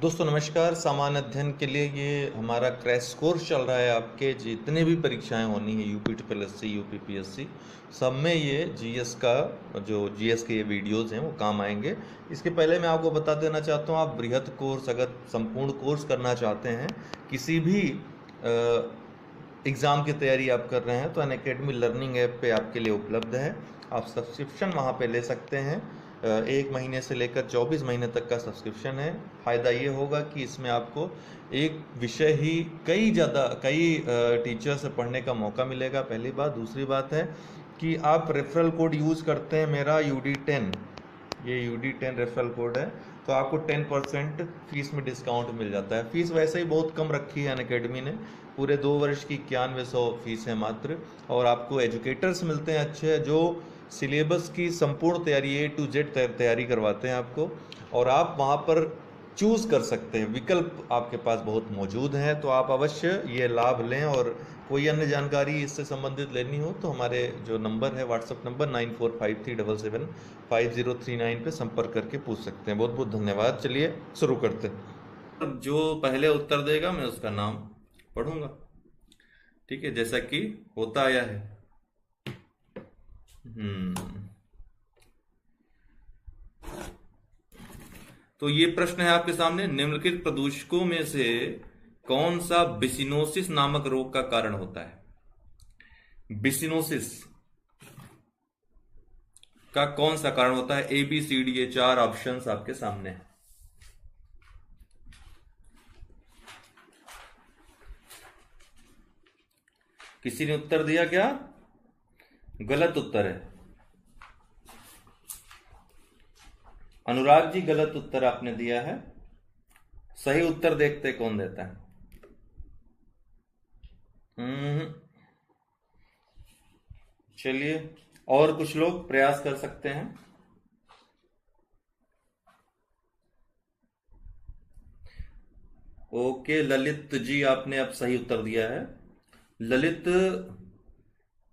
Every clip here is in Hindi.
दोस्तों नमस्कार। सामान्य अध्ययन के लिए ये हमारा क्रैश कोर्स चल रहा है। आपके जितने भी परीक्षाएं होनी है यूपी ट्रिपल यूपी पीएससी, सब में ये जीएस का जो जीएस के ये वीडियोस हैं वो काम आएंगे। इसके पहले मैं आपको बता देना चाहता हूँ, आप बृहद कोर्स अगर संपूर्ण कोर्स करना चाहते हैं, किसी भी एग्ज़ाम की तैयारी आप कर रहे हैं तो अनअकैडमी लर्निंग ऐप पे आपके लिए उपलब्ध है। आप सब्सक्रिप्शन वहाँ पे ले सकते हैं। 1 महीने से लेकर 24 महीने तक का सब्सक्रिप्शन है। फ़ायदा ये होगा कि इसमें आपको एक विषय ही कई टीचर से पढ़ने का मौका मिलेगा। पहली बात। दूसरी बात है कि आप रेफरल कोड यूज़ करते हैं मेरा UD10, ये UD10 रेफरल कोड है, तो आपको 10% फीस में डिस्काउंट मिल जाता है। फीस वैसे ही बहुत कम रखी है अनअकैडमी ने, पूरे 2 वर्ष की 9100 फीस है मात्र। और आपको एजुकेटर्स मिलते हैं अच्छे, जो सिलेबस की संपूर्ण तैयारी A to Z तैयारी करवाते हैं आपको। और आप वहाँ पर चूज़ कर सकते हैं, विकल्प आपके पास बहुत मौजूद हैं, तो आप अवश्य ये लाभ लें। और कोई अन्य जानकारी इससे संबंधित लेनी हो तो हमारे जो नंबर है, व्हाट्सएप नंबर 9453775039 पे संपर्क करके पूछ सकते हैं। बहुत बहुत धन्यवाद। चलिए शुरू करते हैं। जो पहले उत्तर देगा मैं उसका नाम पढ़ूंगा, ठीक है, जैसा कि होता आया है। तो ये प्रश्न है आपके सामने, निम्नलिखित प्रदूषकों में से कौन सा बिसिनोसिस नामक रोग का कारण होता है? बिसिनोसिस का कौन सा कारण होता है? ABCD, ये 4 ऑप्शंस आपके सामने हैं। किसी ने उत्तर दिया क्या? गलत उत्तर है। अनुराग जी, गलत उत्तर आपने दिया है। सही उत्तर देखते कौन देता है। चलिए, और कुछ लोग प्रयास कर सकते हैं। ओके, ललित जी आपने अब सही उत्तर दिया है। ललित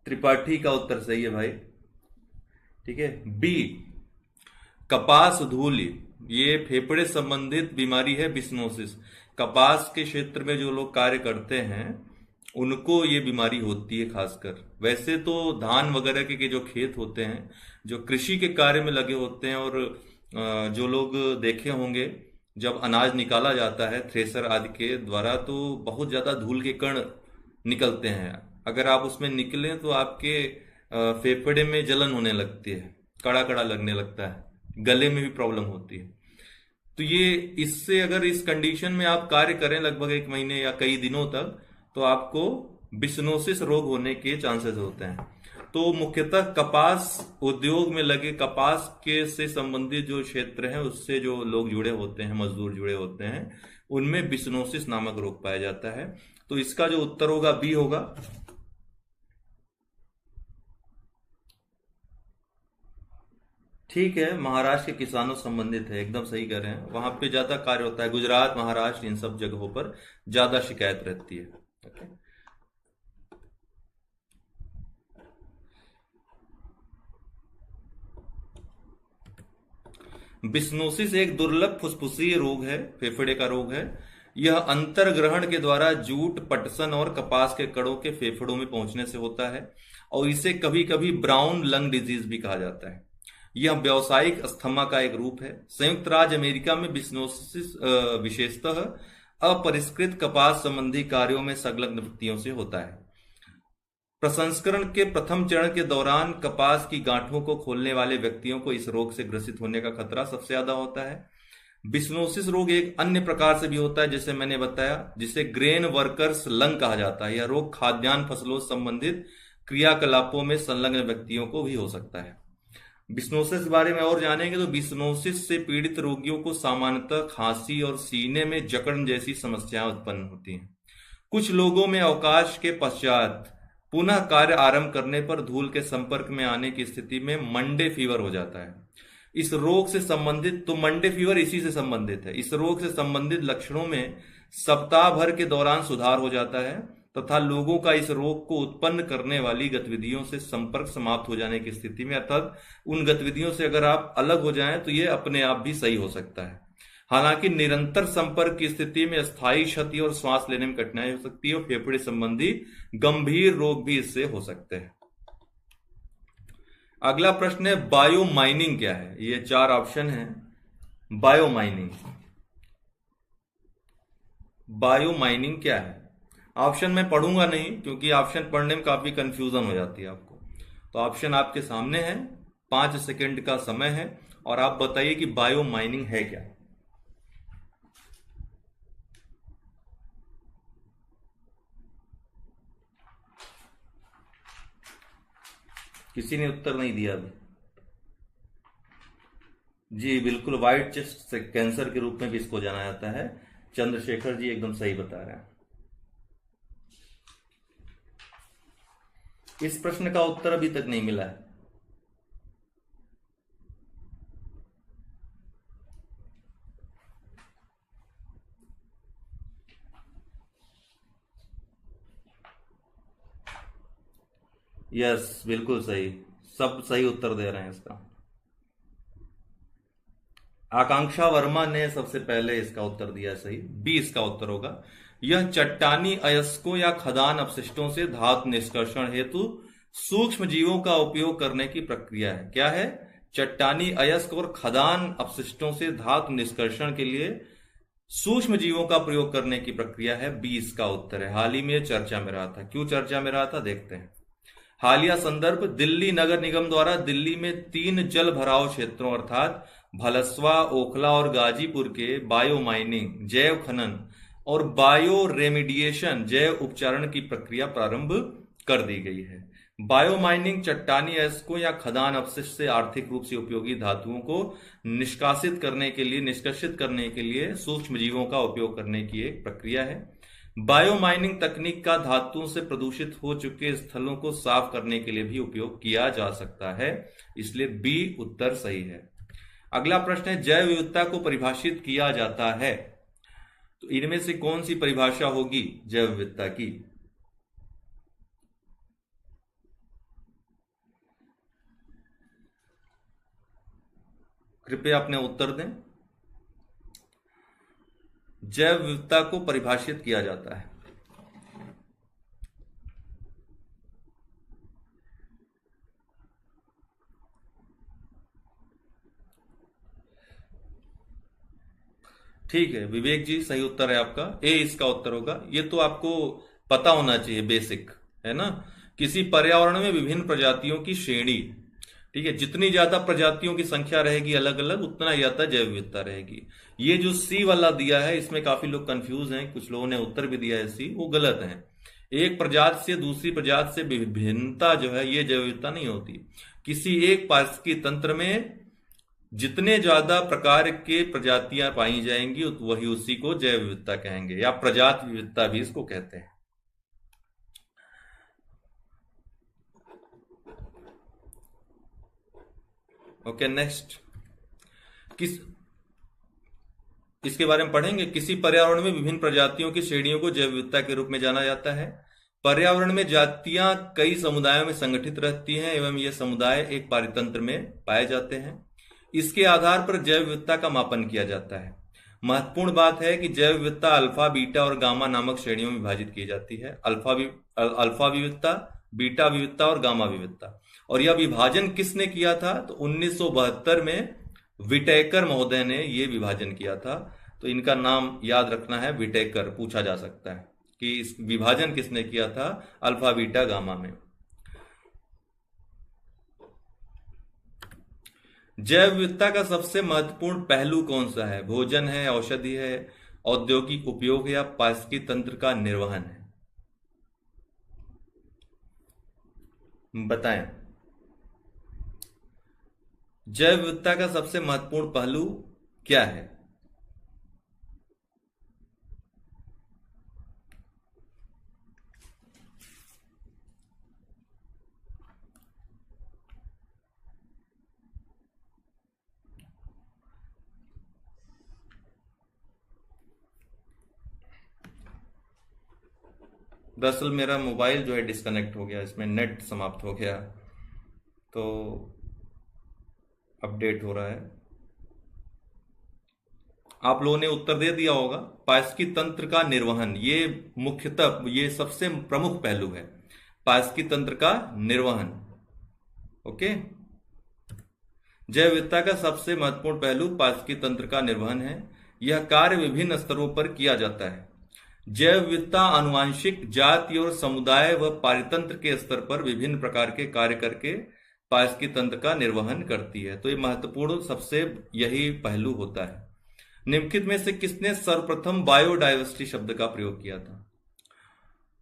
त्रिपाठी का उत्तर सही है भाई, ठीक है। बी, कपास धूल, ये फेफड़े संबंधित बीमारी है बिस्नोसिस। कपास के क्षेत्र में जो लोग कार्य करते हैं उनको ये बीमारी होती है खासकर। वैसे तो धान वगैरह के जो खेत होते हैं, जो कृषि के कार्य में लगे होते हैं, और जो लोग देखे होंगे जब अनाज निकाला जाता है थ्रेसर आदि के द्वारा, तो बहुत ज्यादा धूल के कण निकलते हैं। अगर आप उसमें निकलें तो आपके फेफड़े में जलन होने लगती है, कड़ा कड़ा लगने लगता है, गले में भी प्रॉब्लम होती है। तो ये इससे अगर इस कंडीशन में आप कार्य करें लगभग 1 महीने या कई दिनों तक, तो आपको बिस्नोसिस रोग होने के चांसेस होते हैं। तो मुख्यतः कपास उद्योग में लगे कपास के से संबंधित जो क्षेत्र है, उससे जो लोग जुड़े होते हैं, मजदूर जुड़े होते हैं, उनमें बिस्नोसिस नामक रोग पाया जाता है। तो इसका जो उत्तर होगा बी होगा। ठीक है, महाराष्ट्र के किसानों संबंधित है, एकदम सही कह रहे हैं। वहां पे ज्यादा कार्य होता है, गुजरात, महाराष्ट्र, इन सब जगहों पर ज्यादा शिकायत रहती है। ओके, बिस्नोसिस एक दुर्लभ फुस्फुसीय रोग है, फेफड़े का रोग है। यह अंतर्ग्रहण के द्वारा जूट, पटसन और कपास के कणों के फेफड़ों में पहुंचने से होता है, और इसे कभी कभी ब्राउन लंग डिजीज भी कहा जाता है। यह व्यावसायिक अस्थमा का एक रूप है। संयुक्त राज्य अमेरिका में बिस्नोसिस विशेषतः अपरिष्कृत कपास संबंधी कार्यों में संलग्न व्यक्तियों से होता है। प्रसंस्करण के प्रथम चरण के दौरान कपास की गांठों को खोलने वाले व्यक्तियों को इस रोग से ग्रसित होने का खतरा सबसे ज्यादा होता है। बिस्नोसिस रोग एक अन्य प्रकार से भी होता है, जैसे मैंने बताया, जिसे ग्रेन वर्कर्स लंग कहा जाता है। यह रोग खाद्यान्न फसलों से संबंधित क्रियाकलापों में संलग्न व्यक्तियों को भी हो सकता है। बिस्नोसिस के बारे में और जानेंगे तो बिस्नोसिस से पीड़ित रोगियों को सामान्यतः खांसी और सीने में जकड़न जैसी समस्याएं उत्पन्न होती हैं। कुछ लोगों में अवकाश के पश्चात पुनः कार्य आरंभ करने पर धूल के संपर्क में आने की स्थिति में मंडे फीवर हो जाता है। इस रोग से संबंधित, तो मंडे फीवर इसी से संबंधित है। इस रोग से संबंधित लक्षणों में सप्ताह भर के दौरान सुधार हो जाता है तथा लोगों का इस रोग को उत्पन्न करने वाली गतिविधियों से संपर्क समाप्त हो जाने की स्थिति में, अर्थात उन गतिविधियों से अगर आप अलग हो जाएं तो ये अपने आप भी सही हो सकता है। हालांकि निरंतर संपर्क की स्थिति में स्थायी क्षति और सांस लेने में कठिनाई हो सकती है और फेफड़े संबंधी गंभीर रोग भी इससे हो सकते हैं। अगला प्रश्न है बायो माइनिंग क्या है। ये 4 ऑप्शन है। बायो माइनिंग, बायो माइनिंग क्या है? ऑप्शन मैं पढ़ूंगा नहीं क्योंकि ऑप्शन पढ़ने में काफी कंफ्यूजन हो जाती है आपको। तो ऑप्शन आपके सामने है, 5 सेकंड का समय है और आप बताइए कि बायो माइनिंग है क्या। किसी ने उत्तर नहीं दिया अभी। जी बिल्कुल, व्हाइट चेस्ट कैंसर के रूप में भी इसको जाना जाता है। चंद्रशेखर जी एकदम सही बता रहे हैं। इस प्रश्न का उत्तर अभी तक नहीं मिला है। यस बिल्कुल सही, सब सही उत्तर दे रहे हैं इसका। आकांक्षा वर्मा ने सबसे पहले इसका उत्तर दिया सही, बी इसका उत्तर होगा। यह चट्टानी अयस्कों या खदान अपशिष्टों से धातु निष्कर्षण हेतु सूक्ष्म जीवों का उपयोग करने की प्रक्रिया है। क्या है? चट्टानी अयस्क और खदान अपशिष्टों से धातु निष्कर्षण के लिए सूक्ष्म जीवों का प्रयोग करने की प्रक्रिया है। बी इसका उत्तर है। हाल ही में चर्चा में रहा था। क्यों चर्चा में रहा था देखते हैं। हालिया संदर्भ, दिल्ली नगर निगम द्वारा दिल्ली में 3 जल भराव क्षेत्रों अर्थात भलसवा, ओखला और गाजीपुर के बायो माइनिंग जैव खनन और बायो रेमिडिएशन जैव उपचारण की प्रक्रिया प्रारंभ कर दी गई है। बायो माइनिंग चट्टानी अयस्कों या खदान अपशिष्ट से आर्थिक रूप से उपयोगी धातुओं को निष्कासित करने के लिए सूक्ष्म जीवों का उपयोग करने की एक प्रक्रिया है। बायो माइनिंग तकनीक का धातुओं से प्रदूषित हो चुके स्थलों को साफ करने के लिए भी उपयोग किया जा सकता है, इसलिए बी उत्तर सही है। अगला प्रश्न है जैव विविधता को परिभाषित किया जाता है, तो इनमें से कौन सी परिभाषा होगी जैव विविधता की? कृपया अपने उत्तर दें। जैव विविधता को परिभाषित किया जाता है, ठीक है विवेक जी, सही उत्तर है आपका, ए इसका उत्तर होगा। ये तो आपको पता होना चाहिए, बेसिक है ना। किसी पर्यावरण में विभिन्न प्रजातियों की श्रेणी, ठीक है, जितनी ज्यादा प्रजातियों की संख्या रहेगी अलग अलग, उतना ज्यादा जैव विविधता रहेगी। ये जो सी वाला दिया है इसमें काफी लोग कंफ्यूज हैं, कुछ लोगों ने उत्तर भी दिया है सी, वो गलत है। एक प्रजाति से दूसरी प्रजाति से विभिन्नता जो है ये जैव विविधता नहीं होती। किसी एक पारिस्थितिकी तंत्र में जितने ज्यादा प्रकार के प्रजातियां पाई जाएंगी वही उसी को जैव विविधता कहेंगे, या प्रजाति विविधता भी इसको कहते हैं। ओके नेक्स्ट, इसके बारे में पढ़ेंगे। किसी पर्यावरण में विभिन्न प्रजातियों की श्रेणियों को जैव विविधता के रूप में जाना जाता है। पर्यावरण में जातियां कई समुदायों में संगठित रहती हैं एवं ये समुदाय एक पारितंत्र में पाए जाते हैं। इसके आधार पर जैव विविधता का मापन किया जाता है। महत्वपूर्ण बात है कि जैव विविधता अल्फा, बीटा और गामा नामक श्रेणियों में विभाजित की जाती है। अल्फा विविधता, बीटा विविधता और गामा विविधता। और यह विभाजन किसने किया था? तो 1972 में विटेकर महोदय ने यह विभाजन किया था। तो इनका नाम याद रखना है, विटेकर, पूछा जा सकता है कि इस विभाजन किसने किया था अल्फा, बीटा, गामा में। जैव विविधता का सबसे महत्वपूर्ण पहलू कौन सा है? भोजन है, औषधि है, औद्योगिक उपयोग है या पारिस्थितिकी तंत्र का निर्वहन है? बताएं। जैव विविधता का सबसे महत्वपूर्ण पहलू क्या है? दरअसल मेरा मोबाइल जो है डिस्कनेक्ट हो गया, इसमें नेट समाप्त हो गया, तो अपडेट हो रहा है। आप लोगों ने उत्तर दे दिया होगा। पारिस्थितिकी तंत्र का निर्वहन, ये मुख्यतः ये सबसे प्रमुख पहलू है, पारिस्थितिकी तंत्र का निर्वहन। ओके, जैव विविधता का सबसे महत्वपूर्ण पहलू पारिस्थितिकी तंत्र का निर्वहन है। यह कार्य विभिन्न स्तरों पर किया जाता है। जैव विविधता आनुवांशिक, जाति और समुदाय व पारितंत्र के स्तर पर विभिन्न प्रकार के कार्य करके पारिस्थितिकी तंत्र का निर्वहन करती है। तो ये महत्वपूर्ण सबसे यही पहलू होता है। निम्नलिखित में से किसने सर्वप्रथम बायोडायवर्सिटी शब्द का प्रयोग किया था?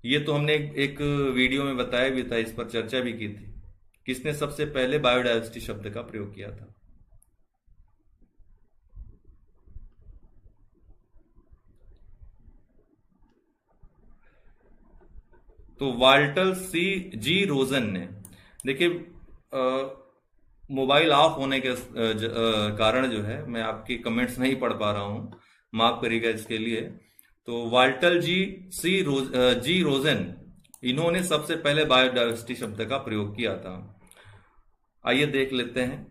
ये तो हमने एक वीडियो में बताया भी था, इस पर चर्चा भी की थी। किसने सबसे पहले बायोडायवर्सिटी शब्द का प्रयोग किया था? तो वाल्टर जी रोजन ने। देखिए, मोबाइल ऑफ होने के कारण जो है मैं आपकी कमेंट्स नहीं पढ़ पा रहा हूं, माफ करिएगा इसके लिए। तो वाल्टर जी रोजन, इन्होंने सबसे पहले बायोडायवर्सिटी शब्द का प्रयोग किया था। आइए देख लेते हैं।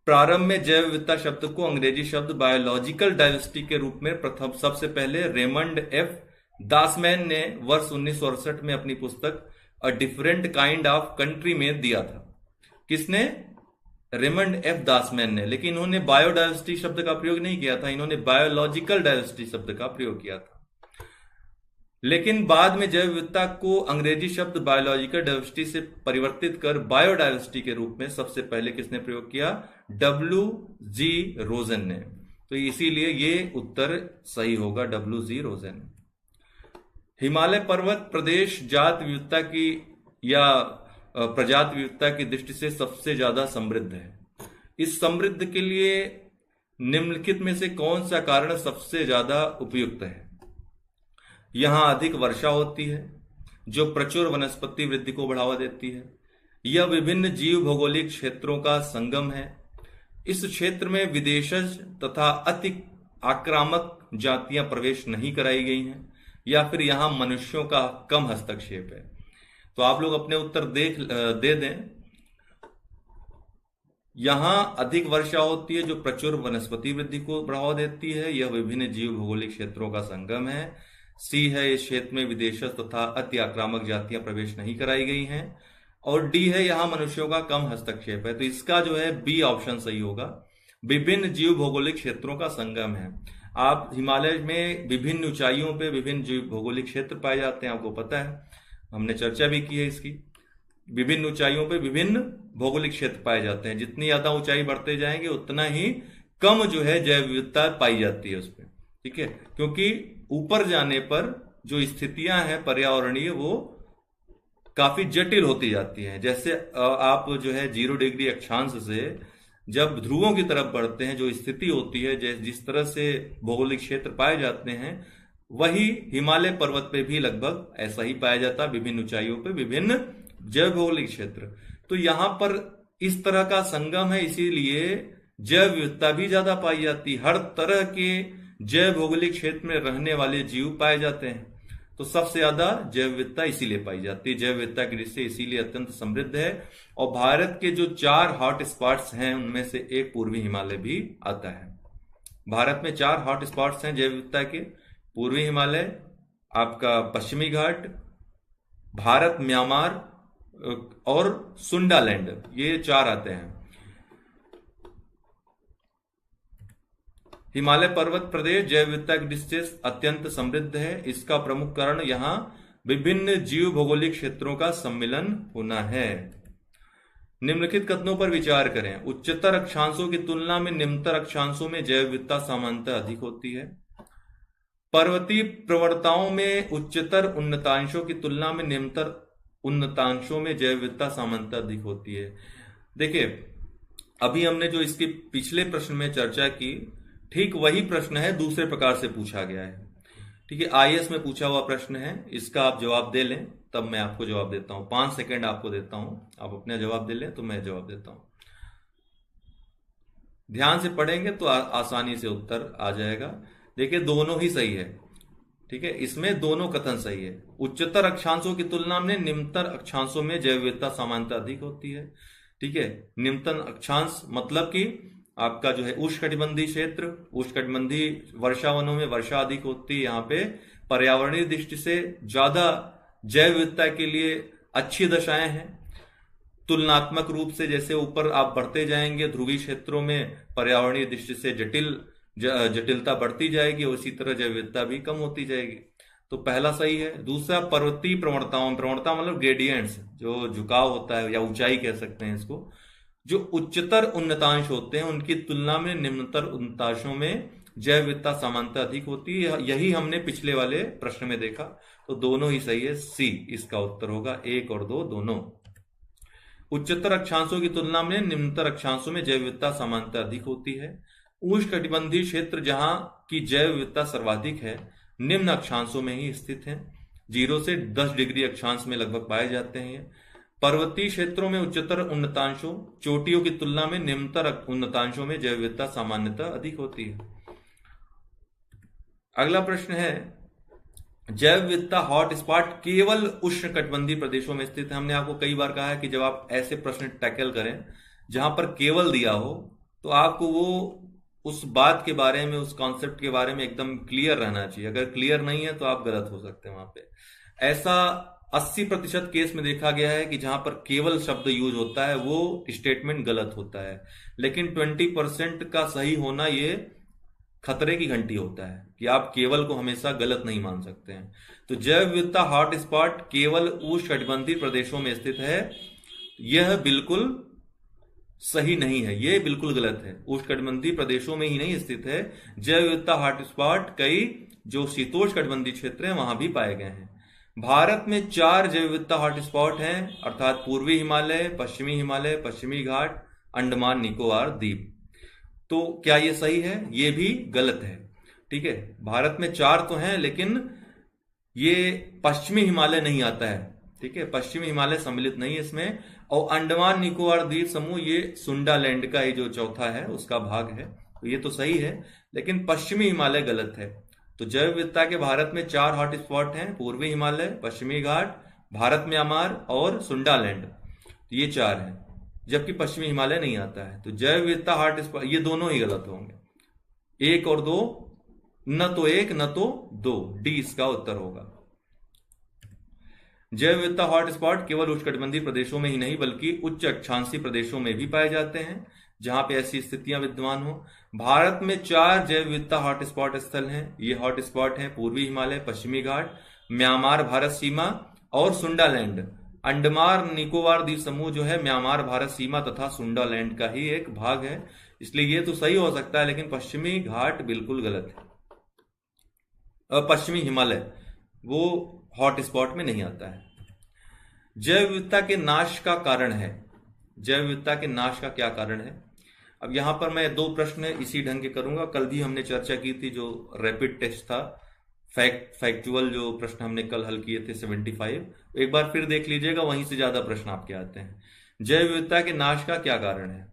प्रारंभ में जैव विविधता शब्द को अंग्रेजी शब्द बायोलॉजिकल डाइवर्सिटी के रूप में प्रथम सबसे पहले रेमंड एफ दासमैन ने वर्ष 1968 में अपनी पुस्तक a different kind of country में दिया था। किसने? रेमंड एफ दासमैन ने। लेकिन इन्होंने बायोडाइवर्सिटी शब्द का प्रयोग नहीं किया था, इन्होंने बायोलॉजिकल डाइवर्सिटी शब्द का प्रयोग किया था। लेकिन बाद में जैव विविधता को अंग्रेजी शब्द बायोलॉजिकल डाइवर्सिटी से परिवर्तित कर बायोडाइवर्सिटी के रूप में सबसे पहले किसने प्रयोग किया? जी रोजन ने। तो इसीलिए ये उत्तर सही होगा, जी रोजन। हिमालय पर्वत प्रदेश जात विविधता की या प्रजाति विविधता की दृष्टि से सबसे ज्यादा समृद्ध है। इस समृद्ध के लिए निम्नलिखित में से कौन सा कारण सबसे ज्यादा उपयुक्त है? यहां अधिक वर्षा होती है, जो प्रचुर वनस्पति वृद्धि को बढ़ावा देती है। यह विभिन्न जीव भौगोलिक क्षेत्रों का संगम है। इस क्षेत्र में विदेशज तथा अति आक्रामक जातियां प्रवेश नहीं कराई गई हैं, या फिर यहां मनुष्यों का कम हस्तक्षेप है। तो आप लोग अपने उत्तर दे दें। यहां अधिक वर्षा होती है, जो प्रचुर वनस्पति वृद्धि को बढ़ावा देती है। यह विभिन्न जीव भौगोलिक क्षेत्रों का संगम है। सी है, इस क्षेत्र में विदेशज तथा अति आक्रामक जातियां प्रवेश नहीं कराई गई हैं। और डी है, यहां मनुष्यों का कम हस्तक्षेप है। तो इसका जो है बी ऑप्शन सही होगा, विभिन्न जीव भौगोलिक क्षेत्रों का संगम है। आप हिमालय में विभिन्न ऊंचाइयों पे विभिन्न जीव भौगोलिक क्षेत्र पाए जाते हैं, आपको पता है, हमने चर्चा भी की है इसकी। विभिन्न ऊंचाइयों पे विभिन्न भौगोलिक क्षेत्र पाए जाते हैं। जितनी ज्यादा ऊंचाई बढ़ते जाएंगे उतना ही कम जो है जैव विविधता पाई जाती है उस पर। ठीक है, क्योंकि ऊपर जाने पर जो स्थितियां हैं पर्यावरणीय वो काफी जटिल होती जाती हैं। जैसे आप जो है 0 डिग्री अक्षांश से जब ध्रुवों की तरफ बढ़ते हैं, जो स्थिति होती है, जिस तरह से भौगोलिक क्षेत्र पाए जाते हैं, वही हिमालय पर्वत पे भी लगभग ऐसा ही पाया जाता है। विभिन्न ऊंचाइयों पे विभिन्न जैव भौगोलिक क्षेत्र। तो यहां पर इस तरह का संगम है, इसीलिए जैव विविधता भी ज्यादा पाई जाती है। हर तरह के जैव भौगोलिक क्षेत्र में रहने वाले जीव पाए जाते हैं। तो सबसे ज्यादा जैव विविधता इसीलिए पाई जाती है। जैव विविधता की दृष्टि से इसीलिए अत्यंत समृद्ध है। और भारत के जो 4 हॉट स्पॉट्स हैं उनमें से एक पूर्वी हिमालय भी आता है। भारत में 4 हॉट स्पॉट्स हैं जैव विविधता के। पूर्वी हिमालय, आपका पश्चिमी घाट, भारत म्यांमार और सुंडालैंड, ये 4 आते हैं। हिमालय पर्वत प्रदेश जैव विविधता की दृष्टि से अत्यंत समृद्ध है। इसका प्रमुख कारण यहाँ विभिन्न जीव भौगोलिक क्षेत्रों का सम्मिलन होना है। निम्नलिखित कथनों पर विचार करें। उच्चतर अक्षांशों की तुलना में निम्नतर अक्षांशों में जैव विविधता सामान्यतः अधिक होती है। पर्वतीय प्रवणताओं में उच्चतर उन्नतांशों की तुलना में निम्नतर उन्नतांशों में जैव विविधता सामान्यतः अधिक होती है। देखिए, अभी हमने जो इसके पिछले प्रश्न में चर्चा की, ठीक वही प्रश्न है, दूसरे प्रकार से पूछा गया है। ठीक है, आईएएस में पूछा हुआ प्रश्न है। इसका आप जवाब दे लें तब मैं आपको जवाब देता हूं। 5 सेकंड आपको देता हूं, आप अपना जवाब दे लें तो मैं जवाब देता हूं। ध्यान से पढ़ेंगे तो आसानी से उत्तर आ जाएगा। देखिए, दोनों ही सही है। ठीक है, इसमें दोनों कथन सही है। उच्चतर अक्षांशों की तुलना में निम्नतर अक्षांशों में जैव विविधता सामान्यतः अधिक होती है। ठीक है, निम्नतर अक्षांश मतलब कि आपका जो है उष्णकटिबंधीय क्षेत्र, उष्णकटिबंधीय वर्षा वनों में वर्षा अधिक होती है, यहाँ पे पर्यावरणीय दृष्टि से ज्यादा जैव विविधता के लिए अच्छी दशाएं हैं। तुलनात्मक रूप से जैसे ऊपर आप बढ़ते जाएंगे ध्रुवीय क्षेत्रों में पर्यावरणीय दृष्टि से जटिलता बढ़ती जाएगी, उसी तरह जैव विविधता भी कम होती जाएगी। तो पहला सही है। दूसरा, पर्वतीय प्रवणता मतलब ग्रेडियंट्स, जो झुकाव होता है या ऊंचाई कह सकते हैं इसको, जो उच्चतर उन्नतांश होते हैं उनकी तुलना में निम्नतर उन्नतांशों में जैव विविधता सामान्यतः अधिक होती है। यही हमने पिछले वाले प्रश्न में देखा। तो दोनों ही सही है, सी इसका उत्तर होगा, 1 और 2 दोनों। उच्चतर अक्षांशों की तुलना में निम्नतर अक्षांशों में जैव विविधता सामान्यतः अधिक होती है। उष्णकटिबंधीय क्षेत्र जहां की जैव विविधता सर्वाधिक है निम्न अक्षांशों में ही स्थित है, 0 से 10 डिग्री अक्षांश में लगभग पाए जाते हैं। पर्वतीय क्षेत्रों में उच्चतर उन्नतांशों चोटियों की तुलना में निम्नतर उन्नतांशों में जैव विविधता सामान्यतः अधिक होती है। अगला प्रश्न है, जैव विविधता हॉटस्पॉट केवल उष्णकटिबंधीय प्रदेशों में स्थित है। हमने आपको कई बार कहा है कि जब आप ऐसे प्रश्न टैकल करें जहां पर केवल दिया हो तो आपको वो उस बात के बारे में, उस कॉन्सेप्ट के बारे में एकदम क्लियर रहना चाहिए। अगर क्लियर नहीं है तो आप गलत हो सकते हैं वहां पे। ऐसा 80% केस में देखा गया है कि जहां पर केवल शब्द यूज होता है वो स्टेटमेंट गलत होता है, लेकिन 20% का सही होना ये खतरे की घंटी होता है कि आप केवल को हमेशा गलत नहीं मान सकते हैं। तो जैव विविधता हॉटस्पॉट केवल उष्णकटिबंधीय प्रदेशों में स्थित है, यह बिल्कुल सही नहीं है, यह बिल्कुल गलत है। उष्णकटिबंधीय प्रदेशों में ही नहीं स्थित है, जैव विविधता हॉटस्पॉट कई जो शीतोष्णकटिबंधीय क्षेत्र हैं वहां भी पाए गए हैं। भारत में 4 जैव विविधता हॉटस्पॉट हैं, अर्थात पूर्वी हिमालय, पश्चिमी घाट, अंडमान निकोबार द्वीप। तो क्या ये सही है? ये भी गलत है। ठीक है, भारत में 4 तो हैं लेकिन ये पश्चिमी हिमालय नहीं आता है। ठीक है, पश्चिमी हिमालय सम्मिलित नहीं है इसमें। और अंडमान निकोबार द्वीप समूह ये सुंडालैंड का ही जो चौथा है उसका भाग है, तो ये तो सही है, लेकिन पश्चिमी हिमालय गलत है। तो जैव विविधता के भारत में 4 हॉटस्पॉट हैं, पूर्वी हिमालय, पश्चिमी घाट, भारत म्यांमार और सुंडालैंड, ये 4 हैं, जबकि पश्चिमी हिमालय नहीं आता है। तो जैव विविधता हॉटस्पॉट ये दोनों ही गलत होंगे, 1 और 2, न तो 1 न तो 2, डी इसका उत्तर होगा। जैव विविधता हॉटस्पॉट केवल उष्णकटिबंधीय प्रदेशों में ही नहीं बल्कि उच्च अक्षांशीय प्रदेशों में भी पाए जाते हैं जहां पे ऐसी स्थितियां विद्यमान हो। भारत में 4 जैव विविधता हॉटस्पॉट स्थल हैं। ये हॉटस्पॉट हैं पूर्वी हिमालय, पश्चिमी घाट, म्यांमार भारत सीमा और सुंडालैंड। अंडमान निकोबार द्वीप समूह जो है म्यांमार भारत सीमा तथा सुंडालैंड का ही एक भाग है, इसलिए ये तो सही हो सकता है, लेकिन पश्चिमी घाट बिल्कुल गलत है। पश्चिमी हिमालय वो हॉटस्पॉट में नहीं आता है। जैव विविधता के नाश का कारण है, जैव विविधता के नाश का क्या कारण है? अब यहां पर मैं 2 प्रश्न इसी ढंग के करूंगा। कल भी हमने चर्चा की थी, जो रैपिड टेस्ट था, फैक्चुअल जो प्रश्न हमने कल हल किए थे 75, एक बार फिर देख लीजिएगा, वहीं से ज्यादा प्रश्न आपके आते हैं। जैव विविधता के नाश का क्या कारण है?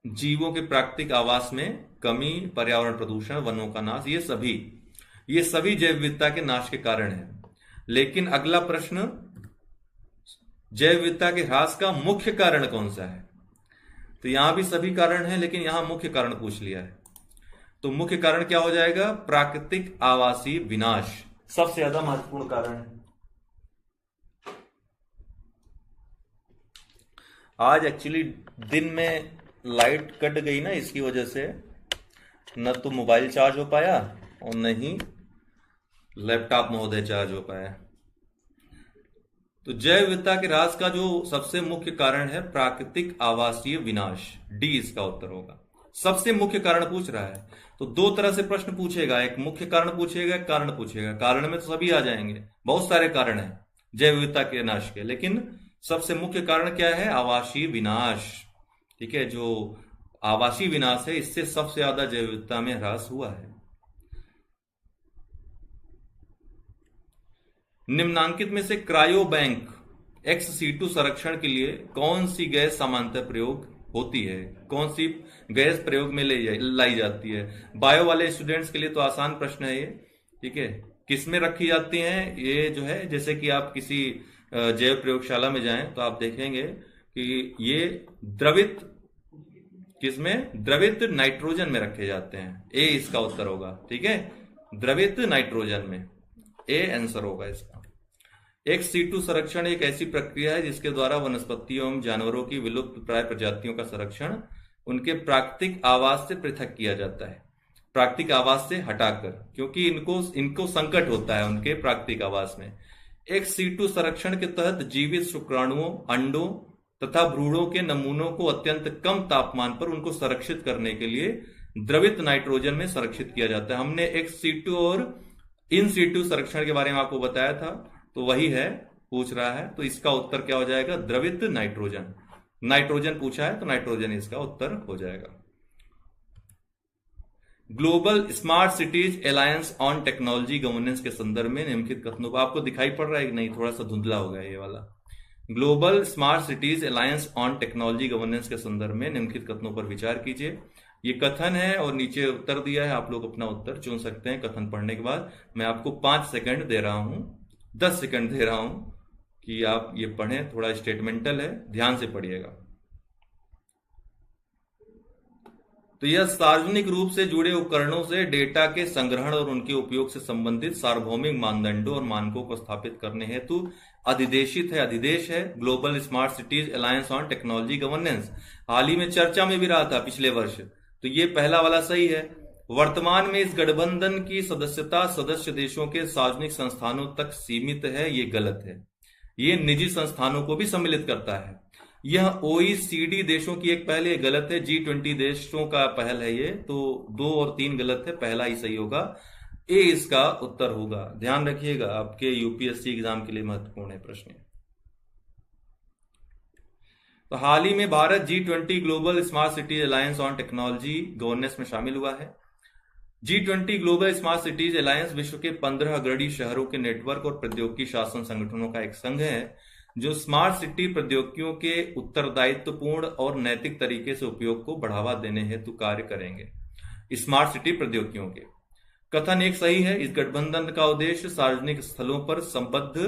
जीवों के प्राकृतिक आवास में कमी, पर्यावरण प्रदूषण, वनों का नाश, ये सभी जैव विविधता के नाश के कारण है। लेकिन अगला प्रश्न, जैव विविधता के ह्रास का मुख्य कारण कौन सा है? तो यहां भी सभी कारण हैं, लेकिन यहां मुख्य कारण पूछ लिया है। तो मुख्य कारण क्या हो जाएगा? प्राकृतिक आवासीय विनाश सबसे ज्यादा महत्वपूर्ण कारण है। आज एक्चुअली दिन में लाइट कट गई ना, इसकी वजह से न तो मोबाइल चार्ज हो पाया और न ही लैपटॉप महोदय चार्ज हो पाया। तो जैव विविधता के ह्रास का जो सबसे मुख्य कारण है प्राकृतिक आवासीय विनाश, डी इसका उत्तर होगा। सबसे मुख्य कारण पूछ रहा है तो 2 तरह से प्रश्न पूछेगा, एक मुख्य कारण पूछेगा, एक कारण पूछेगा। कारण में तो सभी आ जाएंगे, बहुत सारे कारण हैं जैव विविधता के नाश के, लेकिन सबसे मुख्य कारण क्या है? आवासीय विनाश। ठीक है, जो आवासीय विनाश है इससे सबसे ज्यादा जैव विविधता में ह्रास हुआ है। निम्नांकित में से क्रायो बैंक XC2 संरक्षण के लिए कौन सी गैस सामान्यतः प्रयोग होती है? कौन सी गैस प्रयोग में लाई जाती है? बायो वाले स्टूडेंट्स के लिए तो आसान प्रश्न है ये। ठीक है, किसमें रखी जाती हैं? ये जो है, जैसे कि आप किसी जैव प्रयोगशाला में जाएं तो आप देखेंगे कि ये द्रवित किसमें, द्रवित नाइट्रोजन में रखे जाते हैं। ए इसका उत्तर होगा, ठीक है, द्रवित नाइट्रोजन में, ए आंसर होगा इसका। एक्स सीटू संरक्षण एक ऐसी प्रक्रिया है जिसके द्वारा वनस्पतियों एवं जानवरों की विलुप्त प्राय प्रजातियों का संरक्षण उनके प्राकृतिक आवास से पृथक किया जाता है, प्राकृतिक आवास से हटाकर, क्योंकि इनको संकट होता है उनके प्राकृतिक आवास में। एक्स सीटू संरक्षण के तहत जीवित शुक्राणुओं, अंडों तथा भ्रूणों के नमूनों को अत्यंत कम तापमान पर उनको संरक्षित करने के लिए द्रवित नाइट्रोजन में संरक्षित किया जाता है। हमने एक्स सीटू और इन सीटू संरक्षण के बारे में आपको बताया था, तो वही है, पूछ रहा है, तो इसका उत्तर क्या हो जाएगा, द्रवित नाइट्रोजन। नाइट्रोजन पूछा है तो नाइट्रोजन इसका उत्तर हो जाएगा। Global smart cities alliance on technology governance के संदर्भ में निम्नलिखित कथनों को, आपको दिखाई पड़ रहा है कि नहीं, थोड़ा सा धुंधला हो गया ये वाला। Global smart cities alliance on technology governance के संदर्भ में निम्नलिखित कथनों पर विचार कीजिए। ये कथन है और नीचे उत्तर दिया है, आप लोग अपना उत्तर चुन सकते हैं। कथन पढ़ने के बाद मैं आपको 5 सेकंड दे रहा हूं, 10 सेकंड दे रहा हूं कि आप ये पढ़ें, थोड़ा स्टेटमेंटल है, ध्यान से पढ़िएगा। तो यह सार्वजनिक रूप से जुड़े उपकरणों से डेटा के संग्रहण और उनके उपयोग से संबंधित सार्वभौमिक मानदंडों और मानकों को स्थापित करने हेतु अधिदेशित है, अधिदेश है global smart cities alliance on technology governance. हाल ही में चर्चा में भी रहा था पिछले वर्ष, तो ये पहला वाला सही है। वर्तमान में इस गठबंधन की सदस्यता सदस्य देशों के सार्वजनिक संस्थानों तक सीमित है, ये गलत है। ये निजी संस्थानों को भी सम्मिलित करता है। यह OECD देशों की एक पहल है, गलत है। G20 देशों का पहल है ये, तो 2 और 3 गलत है, पहला ही सही होगा, ए इसका उत्तर होगा। ध्यान रखिएगा, आपके यूपीएससी एग्जाम के लिए महत्वपूर्ण है प्रश्न। तो हाल ही में Bharat G20 global smart cities alliance on technology governance में शामिल हुआ है। G20 global smart cities alliance विश्व के 15 अग्रणी शहरों के नेटवर्क और प्रौद्योगिकी शासन संगठनों का एक संघ है जो स्मार्ट सिटी प्रौद्योगिकियों के उत्तरदायित्वपूर्ण और नैतिक तरीके से उपयोग को बढ़ावा देने हेतु कार्य करेंगे। स्मार्ट सिटी प्रौद्योगिकियों के कथन एक सही है। इस गठबंधन का उद्देश्य सार्वजनिक स्थलों पर संबद्ध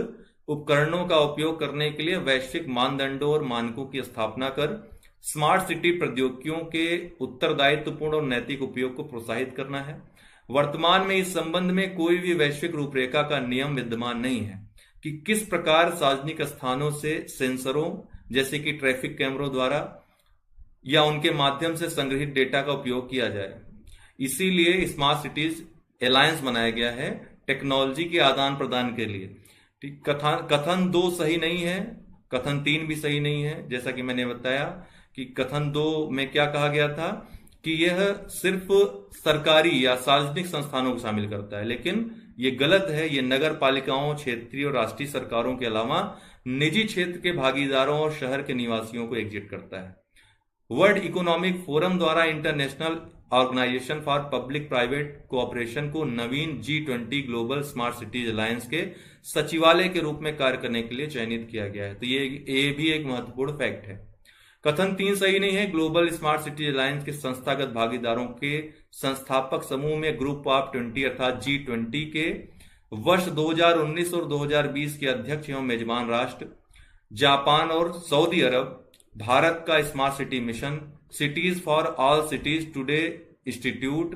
उपकरणों का उपयोग करने के लिए वैश्विक मानदंडों और मानकों की स्थापना कर स्मार्ट सिटी प्रौद्योगिकियों के उत्तरदायित्वपूर्ण और नैतिक उपयोग को प्रोत्साहित करना है। वर्तमान में इस संबंध में कोई भी वैश्विक रूपरेखा का नियम विद्यमान नहीं है कि किस प्रकार सार्वजनिक स्थानों से सेंसरों जैसे कि ट्रैफिक कैमरों द्वारा या उनके माध्यम से संग्रहित डेटा का उपयोग किया जाए। इसीलिए स्मार्ट सिटीज अलायंस बनाया गया है टेक्नोलॉजी के आदान प्रदान के लिए। कथन 2 सही नहीं है, कथन 3 भी सही नहीं है। जैसा कि मैंने बताया कि कथन 2 में क्या कहा गया था कि यह सिर्फ सरकारी या सार्वजनिक संस्थानों को शामिल करता है, लेकिन ये गलत है। ये नगर पालिकाओं, क्षेत्रीय और राष्ट्रीय सरकारों के अलावा निजी क्षेत्र के भागीदारों और शहर के निवासियों को एकजुट करता है। वर्ल्ड इकोनॉमिक फोरम द्वारा international organisation for public private cooperation को नवीन G20 global smart cities alliance के सचिवालय के रूप में कार्य करने के लिए चयनित किया गया है। तो ये भी एक महत्वपूर्ण फैक्ट है। कथन 3 सही नहीं है। ग्लोबल स्मार्ट सिटीज अलायंस के संस्थागत भागीदारों के संस्थापक समूह में ग्रुप ऑफ 20 अर्थात G20 के वर्ष 2019 और 2020 के अध्यक्ष एवं मेजबान राष्ट्र जापान और सऊदी अरब, भारत का smart city mission, cities for all cities today institute,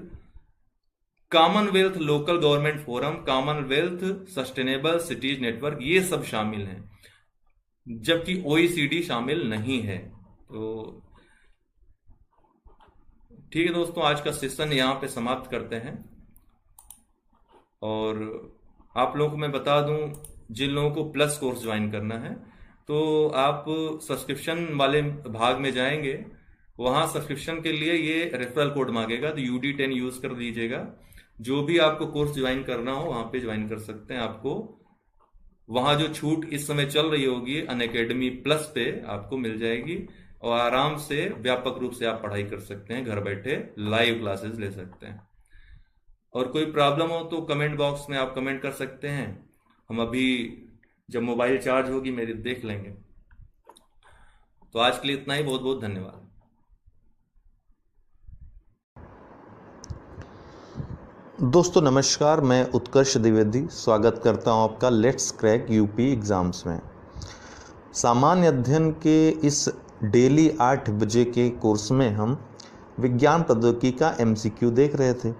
Commonwealth local government forum, Commonwealth sustainable cities network, ये सब शामिल हैं, जबकि OECD शामिल नहीं है। तो ठीक है दोस्तों, आज का सेशन यहां पे समाप्त करते हैं। और आप लोगों को मैं बता दूं, जिन लोगों को प्लस कोर्स ज्वाइन करना है तो आप सब्सक्रिप्शन वाले भाग में जाएंगे, वहां सब्सक्रिप्शन के लिए ये रेफरल कोड मांगेगा, तो UD10 यूज कर दीजिएगा। जो भी आपको कोर्स ज्वाइन करना हो वहां पे ज्वाइन कर सकते हैं। आपको वहां जो छूट इस समय चल रही होगी अनअकैडमी प्लस पे आपको मिल जाएगी और आराम से व्यापक रूप से आप पढ़ाई कर सकते हैं, घर बैठे लाइव क्लासेस ले सकते हैं। और कोई प्रॉब्लम हो तो कमेंट बॉक्स में आप कमेंट कर सकते हैं, हम अभी जब मोबाइल चार्ज होगी मेरी देख लेंगे। तो आज के लिए इतना ही, बहुत बहुत धन्यवाद। दोस्तों नमस्कार, मैं उत्कर्ष द्विवेदी स्वागत करता हूं आपका लेट्स क्रैक यूपी एग्ज़ाम्स में। सामान्य अध्ययन के इस डेली 8 बजे के कोर्स में हम विज्ञान प्रौद्योगिकी का MCQ देख रहे थे।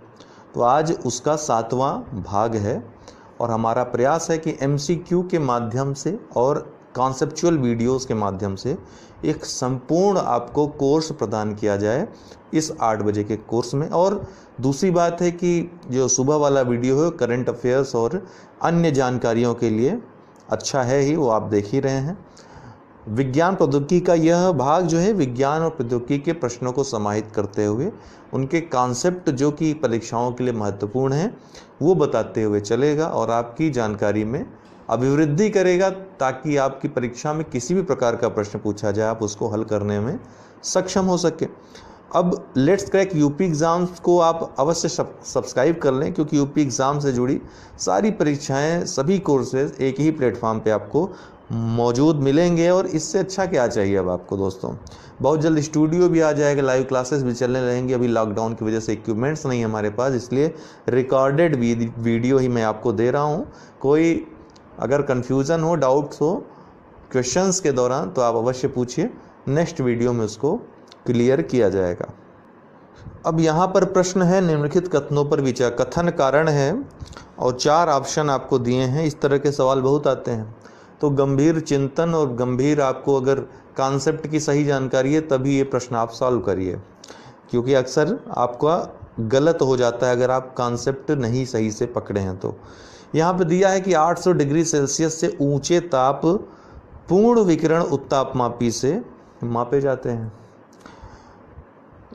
तो आज उसका 7वां भाग है और हमारा प्रयास है कि MCQ के माध्यम से और कॉन्सेप्चुअल वीडियोस के माध्यम से एक संपूर्ण आपको कोर्स प्रदान किया जाए इस 8 बजे के कोर्स में। और दूसरी बात है कि जो सुबह वाला वीडियो है करंट अफेयर्स और अन्य जानकारियों के लिए अच्छा है ही, वो आप देख ही रहे हैं। विज्ञान प्रौद्योगिकी का यह भाग जो है विज्ञान और प्रौद्योगिकी के प्रश्नों को समाहित करते हुए उनके कॉन्सेप्ट जो कि परीक्षाओं के लिए महत्वपूर्ण हैं वो बताते हुए चलेगा और आपकी जानकारी में अभिवृद्धि करेगा, ताकि आपकी परीक्षा में किसी भी प्रकार का प्रश्न पूछा जाए आप उसको हल करने में सक्षम हो सके। अब लेट्स क्रैक यूपी एग्ज़ाम्स को आप अवश्य सब्सक्राइब कर लें, क्योंकि यूपी एग्ज़ाम से जुड़ी सारी परीक्षाएं, सभी कोर्सेज एक ही प्लेटफॉर्म पे आपको मौजूद मिलेंगे। और इससे अच्छा क्या चाहिए अब आपको दोस्तों। बहुत जल्द स्टूडियो भी आ जाएगा, लाइव क्लासेस भी चलने रहेंगी। अभी लॉकडाउन की वजह से इक्विपमेंट्स नहीं है हमारे पास, इसलिए रिकॉर्डेड वीडियो ही मैं आपको दे रहा हूँ। कोई अगर कन्फ्यूज़न हो, डाउट्स हो क्वेश्चंस के दौरान तो आप अवश्य पूछिए, नेक्स्ट वीडियो में उसको क्लियर किया जाएगा। अब यहाँ पर प्रश्न है निम्नलिखित कथनों पर विचार। कथन कारण है और 4 ऑप्शन आपको दिए हैं। इस तरह के सवाल बहुत आते हैं, तो गंभीर चिंतन और गंभीर आपको अगर कॉन्सेप्ट की सही जानकारी है तभी ये प्रश्न आप सॉल्व करिए, क्योंकि अक्सर आपका गलत हो जाता है अगर आप कॉन्सेप्ट नहीं सही से पकड़े हैं। तो यहाँ पे दिया है कि 800 डिग्री सेल्सियस से ऊंचे ताप पूर्ण विकिरण उत्तापमापी से मापे जाते हैं।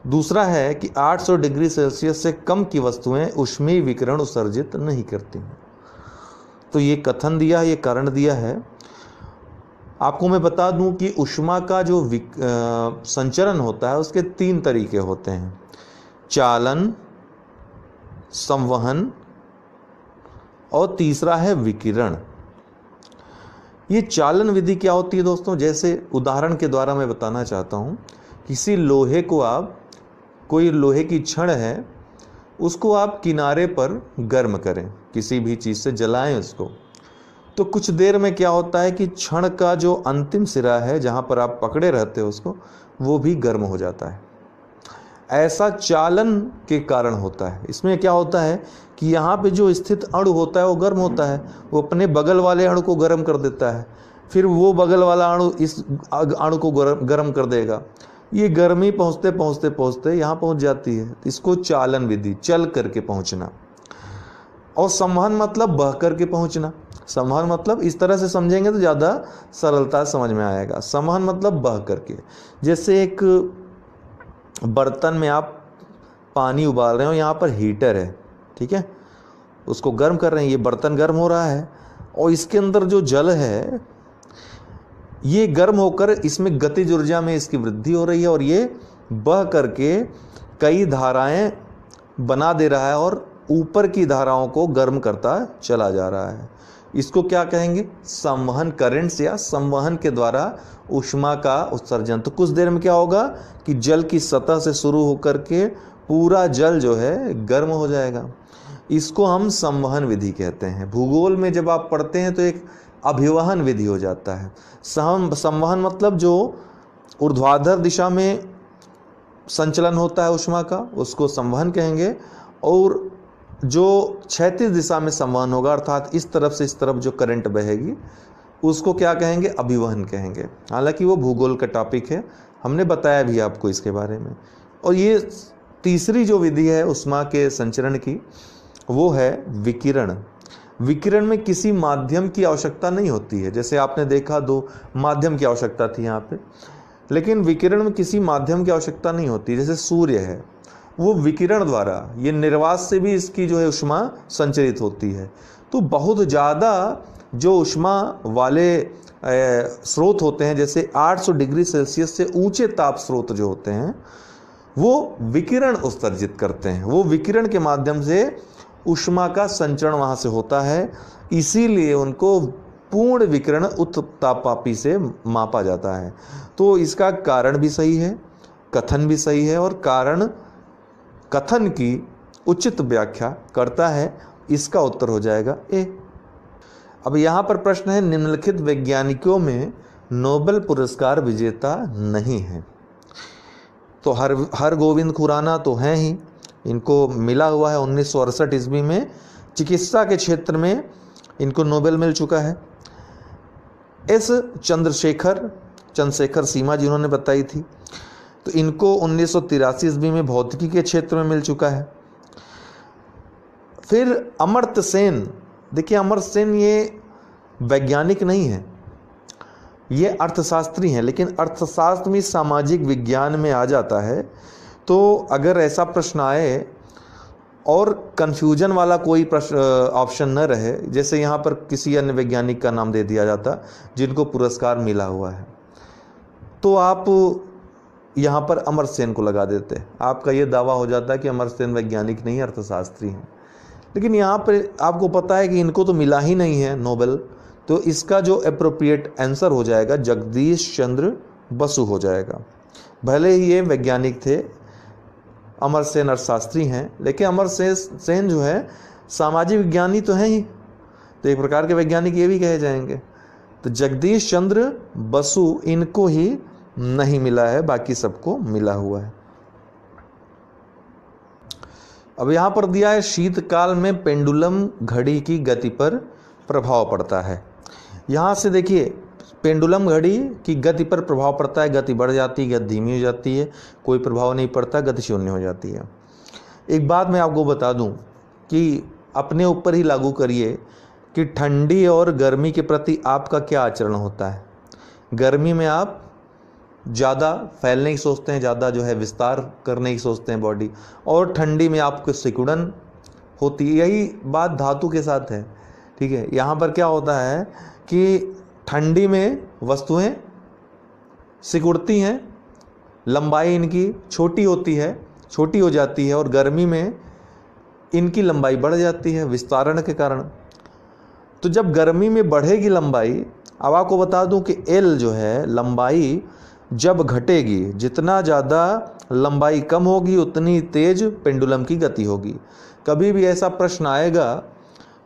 दूसरा है कि 800 डिग्री सेल्सियस से कम की वस्तुएं ऊष्मीय विकिरण उत्सर्जित नहीं करती हैं। तो ये कथन दिया है, ये कारण दिया है। आपको मैं बता दूं कि ऊष्मा का जो संचरण होता है उसके 3 तरीके होते हैं: चालन, संवहन और तीसरा है विकिरण। ये चालन विधि क्या होती है दोस्तों? जैसे उदाहरण के द्वारा मैं बताना चाहता हूँ, किसी लोहे को आप, कोई लोहे की छड़ है, उसको आप किनारे पर गर्म करें, किसी भी चीज़ से जलाएं उसको, तो कुछ देर में क्या होता है कि छड़ का जो अंतिम सिरा है जहाँ पर आप पकड़े रहते हो उसको, वो भी गर्म हो जाता है। ऐसा चालन के कारण होता है। इसमें क्या होता है कि यहाँ पे जो स्थित अणु होता है वो गर्म होता है, वो अपने बगल वाले अणु को गर्म कर देता है, फिर वो बगल वाला अणु इस अणु को गर्म कर देगा। ये गर्मी पहुँचते पहुँचते पहुँचते यहाँ पहुँच जाती है। इसको चालन विधि, चल करके पहुँचना। और संवहन मतलब बह करके पहुँचना। संवहन मतलब इस तरह से समझेंगे तो ज़्यादा सरलता समझ में आएगा। संवहन मतलब बह करके, जैसे एक बर्तन में आप पानी उबाल रहे हो, यहाँ पर हीटर है, ठीक है, उसको गर्म कर रहे हैं, ये बर्तन गर्म हो रहा है और इसके अंदर जो जल है ये गर्म होकर इसमें गतिज ऊर्जा में इसकी वृद्धि हो रही है और ये बह करके कई धाराएं बना दे रहा है और ऊपर की धाराओं को गर्म करता चला जा रहा है। इसको क्या कहेंगे? संवहन, करंट्स या संवहन के द्वारा ऊष्मा का उत्सर्जन। तो कुछ देर में क्या होगा कि जल की सतह से शुरू होकर के पूरा जल जो है गर्म हो जाएगा। इसको हम संवहन विधि कहते हैं। भूगोल में जब आप पढ़ते हैं तो एक अभिवहन विधि हो जाता है। संवहन मतलब जो ऊर्ध्वाधर दिशा में संचलन होता है ऊष्मा का, उसको संवहन कहेंगे, और जो क्षैतिज दिशा में संवहन होगा, अर्थात इस तरफ से इस तरफ जो करंट बहेगी, उसको क्या कहेंगे? अभिवहन कहेंगे। हालांकि वो भूगोल का टॉपिक है, हमने बताया भी आपको इसके बारे में। और ये तीसरी जो विधि है ऊष्मा के संचरण की, वो है विकिरण। विकिरण में किसी माध्यम की आवश्यकता नहीं होती है। जैसे आपने देखा 2 माध्यम की आवश्यकता थी यहाँ पे, लेकिन विकिरण में किसी माध्यम की आवश्यकता नहीं होती। जैसे सूर्य है, वो विकिरण द्वारा, ये निर्वात से भी इसकी जो है ऊष्मा संचरित होती है। तो बहुत ज़्यादा जो ऊष्मा वाले स्रोत होते हैं, जैसे 800 डिग्री सेल्सियस से ऊंचे ताप स्रोत जो होते हैं, वो विकिरण उत्सर्जित करते हैं। वो विकिरण के माध्यम से ऊष्मा का संचरण वहाँ से होता है, इसीलिए उनको पूर्ण विकिरण उत्तापापी से मापा जाता है। तो इसका कारण भी सही है, कथन भी सही है, और कारण कथन की उचित व्याख्या करता है। इसका उत्तर हो जाएगा ए। अब यहाँ पर प्रश्न है, निम्नलिखित वैज्ञानिकों में नोबेल पुरस्कार विजेता नहीं हैं। तो हरगोविंद खुराना तो हैं ही, इनको मिला हुआ है 1968 ईस्वी में चिकित्सा के क्षेत्र में इनको नोबेल मिल चुका है। एस चंद्रशेखर सीमा जिन्होंने बताई थी, तो इनको 1983 ईस्वी में भौतिकी के क्षेत्र में मिल चुका है। फिर अमर्त्य सेन, देखिए अमर्त्य सेन ये वैज्ञानिक नहीं है, ये अर्थशास्त्री हैं, लेकिन अर्थशास्त्र में सामाजिक विज्ञान में आ जाता है। तो अगर ऐसा प्रश्न आए और कन्फ्यूजन वाला कोई प्रश्न ऑप्शन न रहे, जैसे यहाँ पर किसी अन्य वैज्ञानिक का नाम दे दिया जाता जिनको पुरस्कार मिला हुआ है, तो आप यहाँ पर अमर्त्य सेन को लगा देते, आपका ये दावा हो जाता है कि अमर्त्य सेन वैज्ञानिक नहीं अर्थशास्त्री हैं। लेकिन यहाँ पर आपको पता है कि इनको तो मिला ही नहीं है नोबेल, तो इसका जो अप्रोप्रिएट आंसर हो जाएगा जगदीश चंद्र बसु हो जाएगा। भले ही ये वैज्ञानिक थे, अमर्त्य सेन अर्थशास्त्री हैं, लेकिन अमर्त्य सेन जो है सामाजिक विज्ञानी तो हैं ही, तो एक प्रकार के वैज्ञानिक ये भी कहे जाएंगे। तो जगदीश चंद्र बसु इनको ही नहीं मिला है, बाकी सबको मिला हुआ है। अब यहाँ पर दिया है शीतकाल में पेंडुलम घड़ी की गति पर प्रभाव पड़ता है। यहाँ से देखिए पेंडुलम घड़ी की गति पर प्रभाव पड़ता है, गति बढ़ जाती है, गति धीमी हो जाती है, कोई प्रभाव नहीं पड़ता, गति शून्य हो जाती है। एक बात मैं आपको बता दूं कि अपने ऊपर ही लागू करिए कि ठंडी और गर्मी के प्रति आपका क्या आचरण होता है। गर्मी में आप ज़्यादा फैलने की सोचते हैं, ज़्यादा जो है विस्तार करने की सोचते हैं बॉडी, और ठंडी में आपको सिकुड़न होती है। यही बात धातु के साथ है, ठीक है। यहाँ पर क्या होता है कि ठंडी में वस्तुएं सिकुड़ती हैं, लंबाई इनकी छोटी होती है, छोटी हो जाती है, और गर्मी में इनकी लंबाई बढ़ जाती है विस्तारण के कारण। तो जब गर्मी में बढ़ेगी लंबाई, अब आपको बता दूं कि एल जो है लंबाई जब घटेगी, जितना ज़्यादा लंबाई कम होगी उतनी तेज पेंडुलम की गति होगी। कभी भी ऐसा प्रश्न आएगा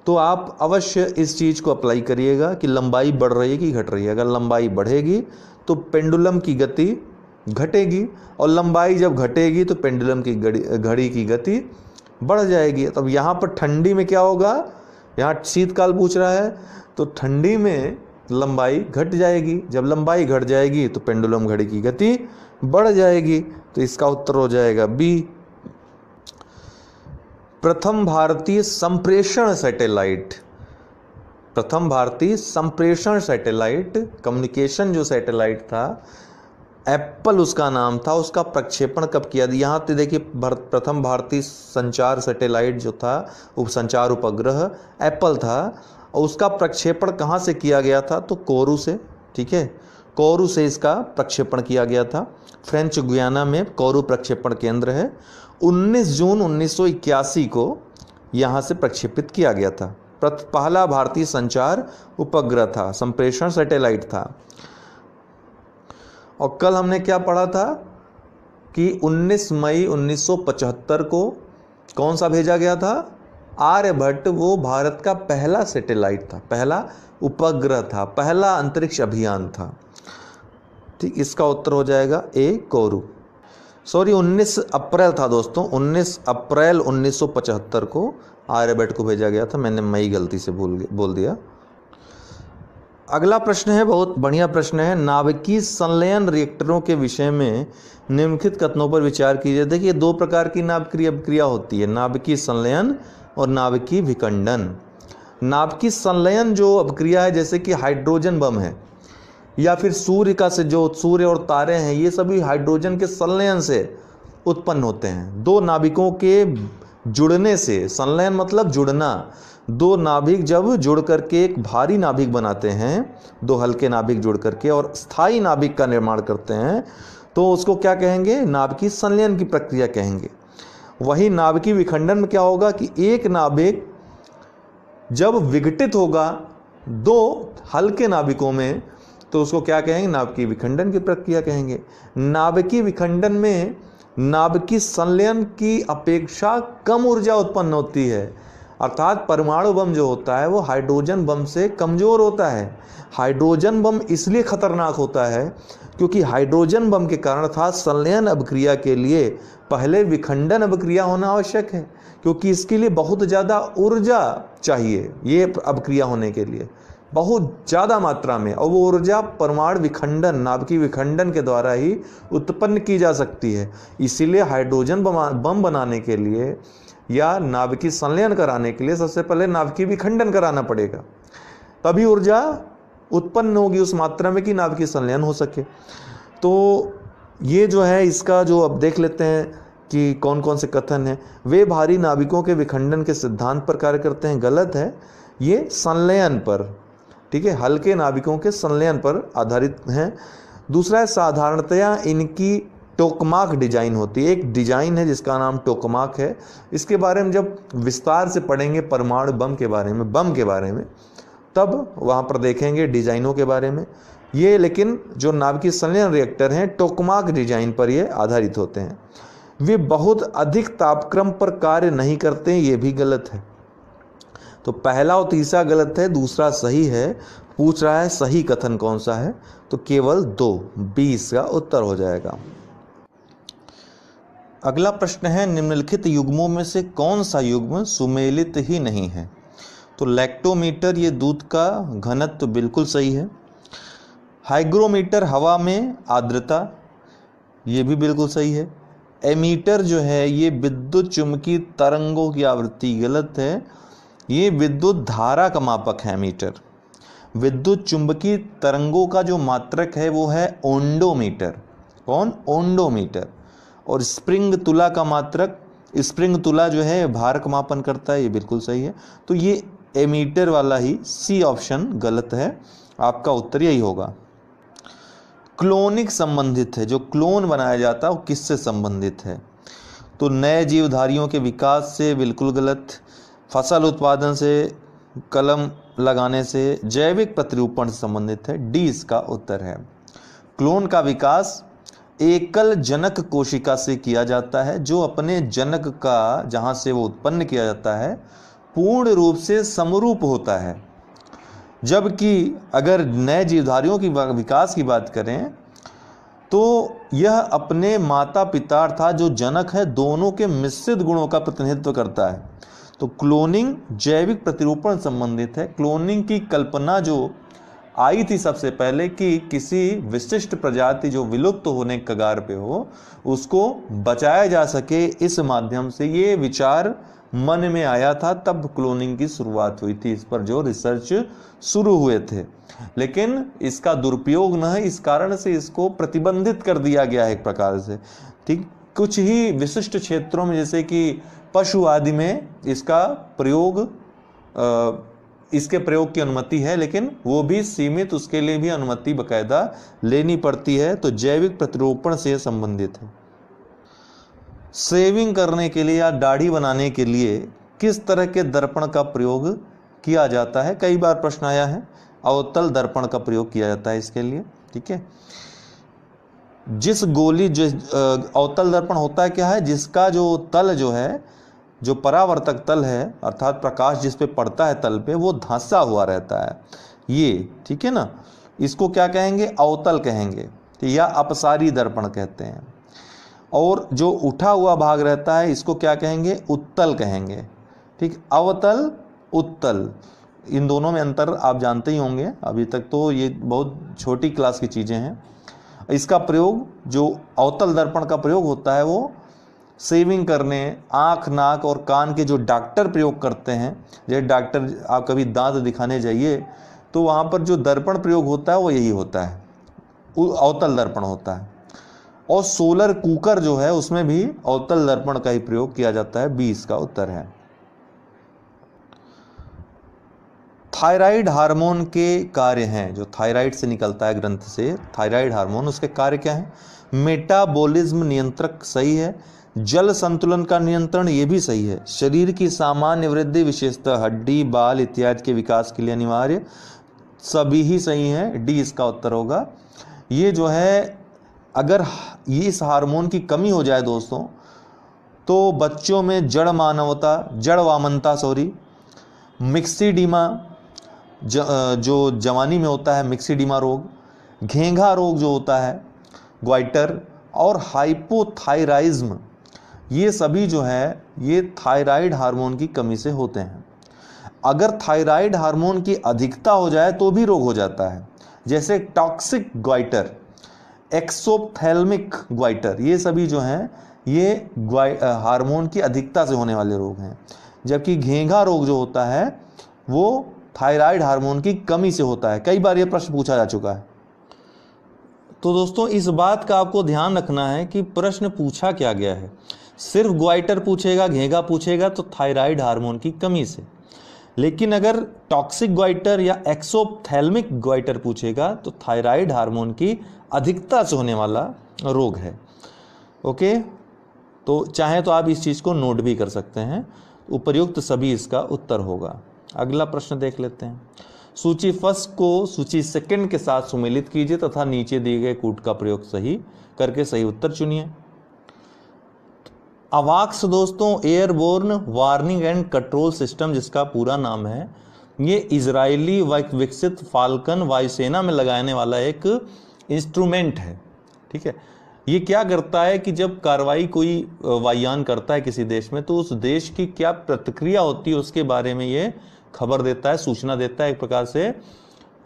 तो आप अवश्य इस चीज़ को अप्लाई करिएगा कि लंबाई बढ़ रही है कि घट रही है। अगर लंबाई बढ़ेगी तो पेंडुलम की गति घटेगी, और लंबाई जब घटेगी तो पेंडुलम की घड़ी की गति बढ़ जाएगी। तब यहाँ पर ठंडी में क्या होगा, यहाँ शीतकाल पूछ रहा है, तो ठंडी में लंबाई घट जाएगी, जब लंबाई घट जाएगी तो पेंडुलम घड़ी की गति बढ़ जाएगी। तो इसका उत्तर हो जाएगा बी। प्रथम भारतीय संप्रेषण सैटेलाइट, प्रथम भारतीय संप्रेषण सैटेलाइट, कम्युनिकेशन जो सैटेलाइट था, एप्पल उसका नाम था, उसका प्रक्षेपण कब किया? यहाँ पे देखिए प्रथम भारतीय संचार सैटेलाइट जो था, संचार उपग्रह एप्पल था, और उसका प्रक्षेपण कहाँ से किया गया था? तो कोरू से, ठीक है, कोरू से इसका प्रक्षेपण किया गया था। फ्रेंच गुयाना में कोरू प्रक्षेपण केंद्र है। 19 जून 1981 को यहाँ से प्रक्षेपित किया गया था। पहला भारतीय संचार उपग्रह था, संप्रेषण सैटेलाइट था। और कल हमने क्या पढ़ा था कि 19 मई 1975 को कौन सा भेजा गया था? आर्यभट्ट। वो भारत का पहला सैटेलाइट था, पहला उपग्रह था, पहला अंतरिक्ष अभियान था, ठीक। इसका उत्तर हो जाएगा ए, कोरू। सॉरी, 19 अप्रैल था दोस्तों, 19 अप्रैल 1975 को आर्यभट्ट को भेजा गया था। मैंने मई गलती से बोल दिया। अगला प्रश्न है, बहुत बढ़िया प्रश्न है। नाभिकीय संलयन रिएक्टरों के विषय में निम्नलिखित कथनों पर विचार कीजिए। देखिए, दो प्रकार की नाभिकीय अभिक्रिया होती है, नाभिकीय संलयन और नाभिकीय विखंडन। नाभिकीय संलयन जो अभिक्रिया है, जैसे कि हाइड्रोजन बम है, या फिर सूर्य का से जो सूर्य और तारे हैं, ये सभी हाइड्रोजन के संलयन से उत्पन्न होते हैं। दो नाभिकों के जुड़ने से, संलयन मतलब जुड़ना, दो नाभिक जब जुड़ करके एक भारी नाभिक बनाते हैं, दो हल्के नाभिक जुड़ करके और स्थायी नाभिक का निर्माण करते हैं, तो उसको क्या कहेंगे? नाभिकीय संलयन की प्रक्रिया कहेंगे। वही नाभिकीय विखंडन में क्या होगा कि एक नाभिक जब विघटित होगा दो हल्के नाभिकों में, तो उसको क्या कहेंगे? नाभिकीय विखंडन की प्रक्रिया कहेंगे। नाभिकीय विखंडन में नाभिकीय संलयन की अपेक्षा कम ऊर्जा उत्पन्न होती है। अर्थात परमाणु बम जो होता है वो हाइड्रोजन बम से कमज़ोर होता है। हाइड्रोजन बम इसलिए खतरनाक होता है क्योंकि हाइड्रोजन बम के कारण अर्थात संलयन अभिक्रिया के लिए पहले विखंडन अभिक्रिया होना आवश्यक है, क्योंकि इसके लिए बहुत ज़्यादा ऊर्जा चाहिए, ये अभिक्रिया होने के लिए बहुत ज़्यादा मात्रा में, और वो ऊर्जा परमाणु विखंडन, नाभिकीय विखंडन के द्वारा ही उत्पन्न की जा सकती है। इसीलिए हाइड्रोजन बम बनाने के लिए या नाभिकीय संलयन कराने के लिए सबसे पहले नाभिकीय विखंडन कराना पड़ेगा, तभी ऊर्जा उत्पन्न होगी उस मात्रा में कि नाभिकीय संलयन हो सके। तो ये जो है इसका जो अब देख लेते हैं कि कौन कौन से कथन हैं। वे भारी नाभिकों के विखंडन के सिद्धांत पर कार्य करते हैं, गलत है, ये संलयन पर, ठीक है, हल्के नाभिकों के संलयन पर आधारित हैं। दूसरा है साधारणतया इनकी टोकमाक डिजाइन होती है। एक डिजाइन है जिसका नाम टोकमाक है। इसके बारे में जब विस्तार से पढ़ेंगे परमाणु बम के बारे में तब वहाँ पर देखेंगे डिजाइनों के बारे में। ये लेकिन जो नाभिकीय संलयन रिएक्टर हैं टोकमाक डिजाइन पर ये आधारित होते हैं। वे बहुत अधिक तापक्रम पर कार्य नहीं करते हैं, ये भी गलत है। तो पहला और तीसरा गलत है, दूसरा सही है। पूछ रहा है सही कथन कौन सा है, तो केवल 2, 20 का उत्तर हो जाएगा। अगला प्रश्न है निम्नलिखित युग्मों में से कौन सा युग्म सुमेलित ही नहीं है। तो लैक्टोमीटर ये दूध का घनत्व तो बिल्कुल सही है। हाइग्रोमीटर हवा में आर्द्रता, ये भी बिल्कुल सही है। एमीटर जो है ये विद्युत चुम्बकीय तरंगों की आवृत्ति, गलत है, ये विद्युत धारा का मापक है एमीटर। विद्युत चुम्बकीय तरंगों का जो मात्रक है वो है ओंडोमीटर। कौन? ओंडोमीटर। और स्प्रिंग तुला का मात्रक, स्प्रिंग तुला जो है भार का मापन करता है, ये बिल्कुल सही है। तो ये एमीटर वाला ही सी ऑप्शन गलत है, आपका उत्तर यही होगा। क्लोनिक संबंधित है, जो क्लोन बनाया जाता है वो किससे संबंधित है? तो नए जीवधारियों के विकास से, बिल्कुल गलत। फसल उत्पादन से, कलम लगाने से, जैविक प्रतिरूपण से संबंधित है, डी इसका उत्तर है। क्लोन का विकास एकल जनक कोशिका से किया जाता है, जो अपने जनक का जहाँ से वो उत्पन्न किया जाता है पूर्ण रूप से समरूप होता है। जबकि अगर नए जीवधारियों की विकास की बात करें तो यह अपने माता पिता अर्थात जो जनक है दोनों के मिश्रित गुणों का प्रतिनिधित्व करता है। तो क्लोनिंग जैविक प्रतिरूपण संबंधित है। क्लोनिंग की कल्पना जो आई थी सबसे पहले कि किसी विशिष्ट प्रजाति जो विलुप्त होने के कगार पे हो उसको बचाया जा सके, इस माध्यम से ये विचार मन में आया था, तब क्लोनिंग की शुरुआत हुई थी। इस पर जो रिसर्च शुरू हुए थे, लेकिन इसका दुरुपयोग न है, इस कारण से इसको प्रतिबंधित कर दिया गया है एक प्रकार से। ठीक, कुछ ही विशिष्ट क्षेत्रों में जैसे कि पशु आदि में इसका प्रयोग, इसके प्रयोग की अनुमति है, लेकिन वो भी सीमित, उसके लिए भी अनुमति बकायदा लेनी पड़ती है। तो जैविक प्रतिरूपण से संबंधित है। शेविंग करने के लिए या दाढ़ी बनाने के लिए किस तरह के दर्पण का प्रयोग किया जाता है? कई बार प्रश्न आया है। अवतल दर्पण का प्रयोग किया जाता है इसके लिए, ठीक है। जिस गोली जो अवतल दर्पण होता है क्या है, जिसका जो तल जो है, जो परावर्तक तल है अर्थात प्रकाश जिस पे पड़ता है तल पे, वो धंसा हुआ रहता है, ये ठीक है ना, इसको क्या कहेंगे? अवतल कहेंगे, या अपसारी दर्पण कहते हैं। और जो उठा हुआ भाग रहता है इसको क्या कहेंगे? उत्तल कहेंगे, ठीक। अवतल, उत्तल, इन दोनों में अंतर आप जानते ही होंगे, अभी तक तो ये बहुत छोटी क्लास की चीज़ें हैं। इसका प्रयोग, जो अवतल दर्पण का प्रयोग होता है वो शेविंग करने, आँख, नाक और कान के जो डॉक्टर प्रयोग करते हैं, जैसे डॉक्टर आप कभी दांत दिखाने जाइए तो वहाँ पर जो दर्पण प्रयोग होता है वो यही होता है, अवतल दर्पण होता है। और सोलर कुकर जो है उसमें भी अवतल दर्पण का ही प्रयोग किया जाता है, 20 का उत्तर है। थायराइड हार्मोन के कार्य हैं, जो थायराइड से निकलता है ग्रंथ से, थायराइड हार्मोन, उसके कार्य क्या हैं? मेटाबॉलिज्म नियंत्रक, सही है। जल संतुलन का नियंत्रण, ये भी सही है। शरीर की सामान्य वृद्धि, विशेषतः हड्डी, बाल इत्यादि के विकास के लिए अनिवार्य, सभी ही सही है, डी इसका उत्तर होगा। ये जो है, अगर ये इस हार्मोन की कमी हो जाए दोस्तों, तो बच्चों में जड़ वामनता मिक्सिडीमा जो जवानी में होता है, मिक्सिडीमा रोग, घेंघा रोग जो होता है, ग्वाइटर, और हाइपोथायराइज्म, ये सभी जो है ये थायराइड हार्मोन की कमी से होते हैं। अगर थायराइड हार्मोन की अधिकता हो जाए तो भी रोग हो जाता है, जैसे टॉक्सिक ग्वाइटर, एक्सोप्थेल्मिक ग्वाइटर, ये सभी जो हैं ये हार्मोन की अधिकता से होने वाले रोग हैं। जबकि घेंघा रोग जो होता है वो थायराइड हार्मोन की कमी से होता है। कई बार ये प्रश्न पूछा जा चुका है। तो दोस्तों इस बात का आपको ध्यान रखना है कि प्रश्न पूछा क्या गया है। सिर्फ ग्वाइटर पूछेगा, घेंघा पूछेगा तो थायराइड हार्मोन की कमी से, लेकिन अगर टॉक्सिक ग्वाइटर या एक्सोप्थेल्मिक ग्वाइटर पूछेगा तो थायराइड हार्मोन की अधिकता से होने वाला रोग है। ओके, तो चाहे तो आप इस चीज़ को नोट भी कर सकते हैं। उपर्युक्त सभी इसका उत्तर होगा। अगला प्रश्न देख लेते हैं। सूची फर्स्ट को सूची सेकंड के साथ सुमेलित कीजिए तथा नीचे दिए गए कूट का प्रयोग सही करके सही उत्तर चुनिए। अवाक्स दोस्तों airborne warning and control system, जिसका पूरा नाम है, ये इजरायली विकसित फाल्कन वायुसेना में लगाने वाला एक इंस्ट्रूमेंट है। ठीक है, ये क्या करता है कि जब कार्रवाई कोई वायुयान करता है किसी देश में तो उस देश की क्या प्रतिक्रिया होती है उसके बारे में ये खबर देता है, सूचना देता है, एक प्रकार से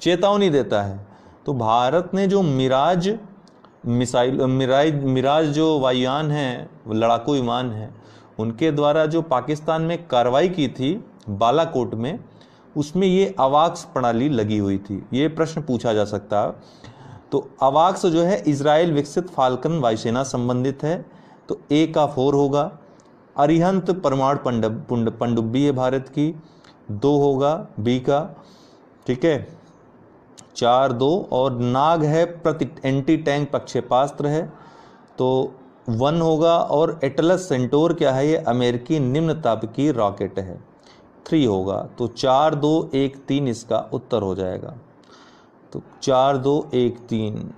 चेतावनी देता है। तो भारत ने जो मिराज जो वायुयान है, लड़ाकू विमान है, उनके द्वारा जो पाकिस्तान में कार्रवाई की थी बालाकोट में, उसमें ये अवाक्स प्रणाली लगी हुई थी। ये प्रश्न पूछा जा सकता है। तो अवाक्स जो है इजराइल विकसित फाल्कन वायुसेना संबंधित है, तो ए का 4 होगा। अरिहंत परमाणु पनडुब्बी है भारत की, 2 होगा बी का। ठीक है, 4-2। और नाग है एंटी टैंक प्रक्षेपास्त्र है, तो 1 होगा। और एटलस सेंटोर क्या है, ये अमेरिकी निम्न तापकीय रॉकेट है, 3 होगा। तो 4-2-1-3 इसका उत्तर हो जाएगा। तो 4-2-1-3,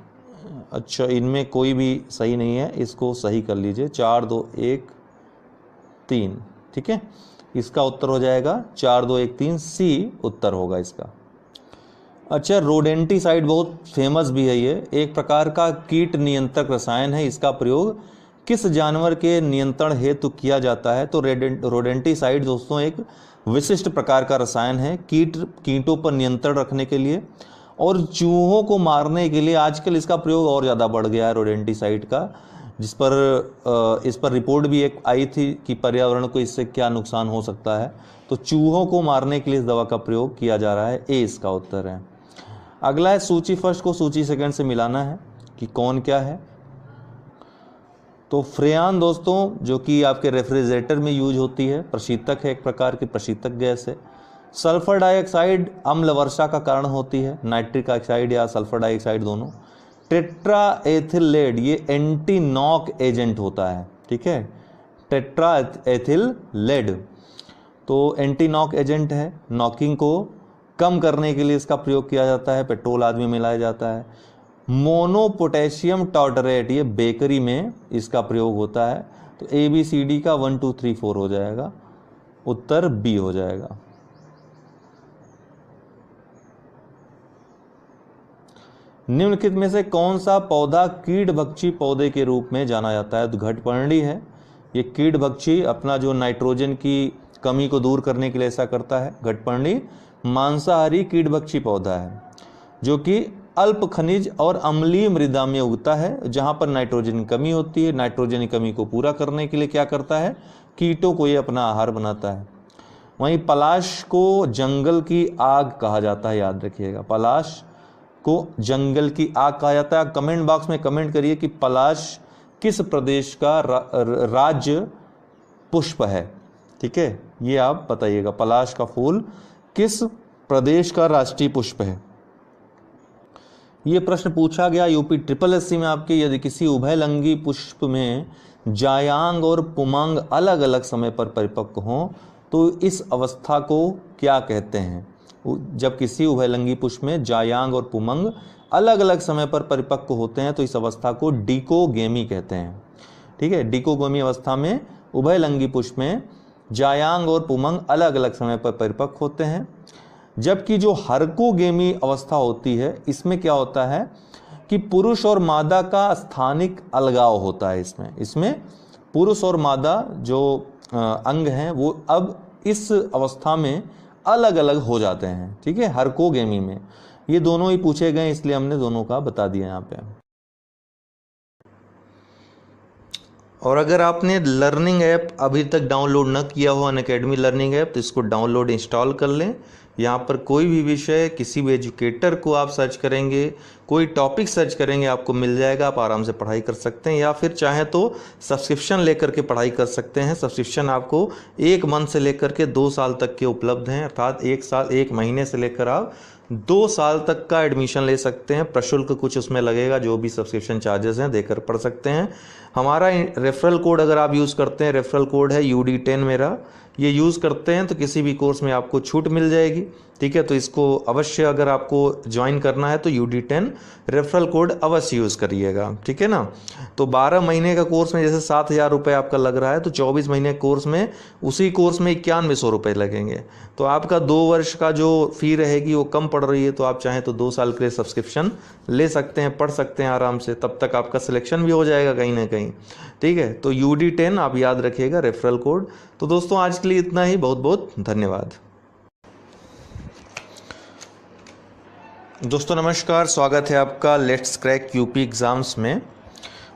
अच्छा इनमें कोई भी सही नहीं है, इसको सही कर लीजिए, 4-2-1-3। ठीक है, इसका उत्तर हो जाएगा 4-2-1-3, सी उत्तर होगा इसका। अच्छा, रोडेंटिसाइड बहुत फेमस भी है, ये एक प्रकार का कीट नियंत्रक रसायन है। इसका प्रयोग किस जानवर के नियंत्रण हेतु किया जाता है? तो रोडेंटिसाइड दोस्तों एक विशिष्ट प्रकार का रसायन है कीटों पर नियंत्रण रखने के लिए और चूहों को मारने के लिए। आजकल इसका प्रयोग और ज़्यादा बढ़ गया है रोडेंटिसाइड का, इस पर रिपोर्ट भी एक आई थी कि पर्यावरण को इससे क्या नुकसान हो सकता है। तो चूहों को मारने के लिए इस दवा का प्रयोग किया जा रहा है, ए इसका उत्तर है। अगला है सूची फर्स्ट को सूची सेकंड से मिलाना है कि कौन क्या है। तो फ्रेयान दोस्तों जो कि आपके रेफ्रिजरेटर में यूज होती है, प्रशीतक है, एक प्रकार की प्रशीतक गैस है। सल्फर डाइऑक्साइड अम्ल वर्षा का कारण होती है, नाइट्रिक ऑक्साइड या सल्फर डाइऑक्साइड दोनों। टेट्रा एथिल लेड ये एंटी नॉक एजेंट होता है। ठीक है, टेट्रा एथिल लेड तो एंटी नॉक एजेंट है, नॉकिंग को कम करने के लिए इसका प्रयोग किया जाता है, पेट्रोल आदि में मिलाया जाता है। मोनो पोटेशियम टार्टरेट ये बेकरी में इसका प्रयोग होता है। तो ABCD का 1 2 3 4 हो जाएगा, उत्तर बी हो जाएगा। निम्नलिखित में से कौन सा पौधा कीटभक्षी पौधे के रूप में जाना जाता है? तो घटपर्णी है, ये कीटभक्षी अपना जो नाइट्रोजन की कमी को दूर करने के लिए ऐसा करता है। घटपर्णी मांसाहारी कीटभक्षी पौधा है जो कि अल्प खनिज और अम्लीय मृदा में उगता है, जहां पर नाइट्रोजन की कमी होती है। नाइट्रोजन की कमी को पूरा करने के लिए क्या करता है, कीटों को ये अपना आहार बनाता है। वहीं पलाश को जंगल की आग कहा जाता है, याद रखिएगा, पलाश को जंगल की आग कहा जाता है। कमेंट बॉक्स में कमेंट करिए कि पलाश किस प्रदेश का राज्य पुष्प है। ठीक है, ये आप बताइएगा, पलाश का फूल किस प्रदेश का राष्ट्रीय पुष्प है। ये प्रश्न पूछा गया यूपी SSSC में आपके, यदि किसी उभयलिंगी पुष्प में जायांग और पुमांग अलग अलग समय पर परिपक्व हों तो इस अवस्था को क्या कहते हैं? जब किसी उभयलिंगी पुष्प में जायांग और पुमंग अलग अलग समय पर परिपक्व होते हैं तो इस अवस्था को डिकोगेमी कहते हैं। ठीक है, डिकोगेमी अवस्था में उभयलिंगी पुष्प में जायांग और पुमंग अलग अलग समय पर परिपक्व होते हैं। जबकि जो हरकोगेमी अवस्था होती है, इसमें क्या होता है कि पुरुष और मादा का स्थानिक अलगाव होता है। इसमें पुरुष और मादा जो अंग हैं वो अब इस अवस्था में अलग अलग हो जाते हैं। ठीक है, हरकोगेमी में ये दोनों ही पूछे गए, इसलिए हमने दोनों का बता दिया यहाँ पे। और अगर आपने लर्निंग ऐप अभी तक डाउनलोड न किया हो, अनअकैडमी लर्निंग ऐप, तो इसको डाउनलोड इंस्टॉल कर लें। यहाँ पर कोई भी विषय, किसी भी एजुकेटर को आप सर्च करेंगे, कोई टॉपिक सर्च करेंगे, आपको मिल जाएगा। आप आराम से पढ़ाई कर सकते हैं, या फिर चाहें तो सब्सक्रिप्शन लेकर के पढ़ाई कर सकते हैं। सब्सक्रिप्शन आपको 1 मंथ से लेकर के 2 साल तक के उपलब्ध हैं, अर्थात 1 महीने से लेकर आप 2 साल तक का एडमिशन ले सकते हैं। प्रशुल्क कुछ उसमें लगेगा, जो भी सब्सक्रिप्शन चार्जेस हैं देकर पढ़ सकते हैं। हमारा रेफरल कोड अगर आप यूज़ करते हैं, रेफरल कोड है UD10 मेरा, ये यूज़ करते हैं तो किसी भी कोर्स में आपको छूट मिल जाएगी। ठीक है, तो इसको अवश्य, अगर आपको ज्वाइन करना है तो UD10 रेफरल कोड अवश्य यूज़ करिएगा। ठीक है ना। तो 12 महीने का कोर्स में जैसे 7,000 रुपये आपका लग रहा है, तो 24 महीने कोर्स में उसी कोर्स में 9100 रुपये लगेंगे। तो आपका 2 वर्ष का जो फ़ी रहेगी वो कम पड़ रही है। तो आप चाहें तो 2 साल के लिए सब्सक्रिप्शन ले सकते हैं, पढ़ सकते हैं आराम से, तब तक आपका सिलेक्शन भी हो जाएगा कहीं ना कहीं। ठीक है, तो UD10 आप याद रखिएगा, रेफरल कोड। तो दोस्तों आज के लिए इतना ही, बहुत बहुत धन्यवाद। दोस्तों नमस्कार, स्वागत है आपका लेट्स क्रैक यूपी एग्ज़ाम्स में।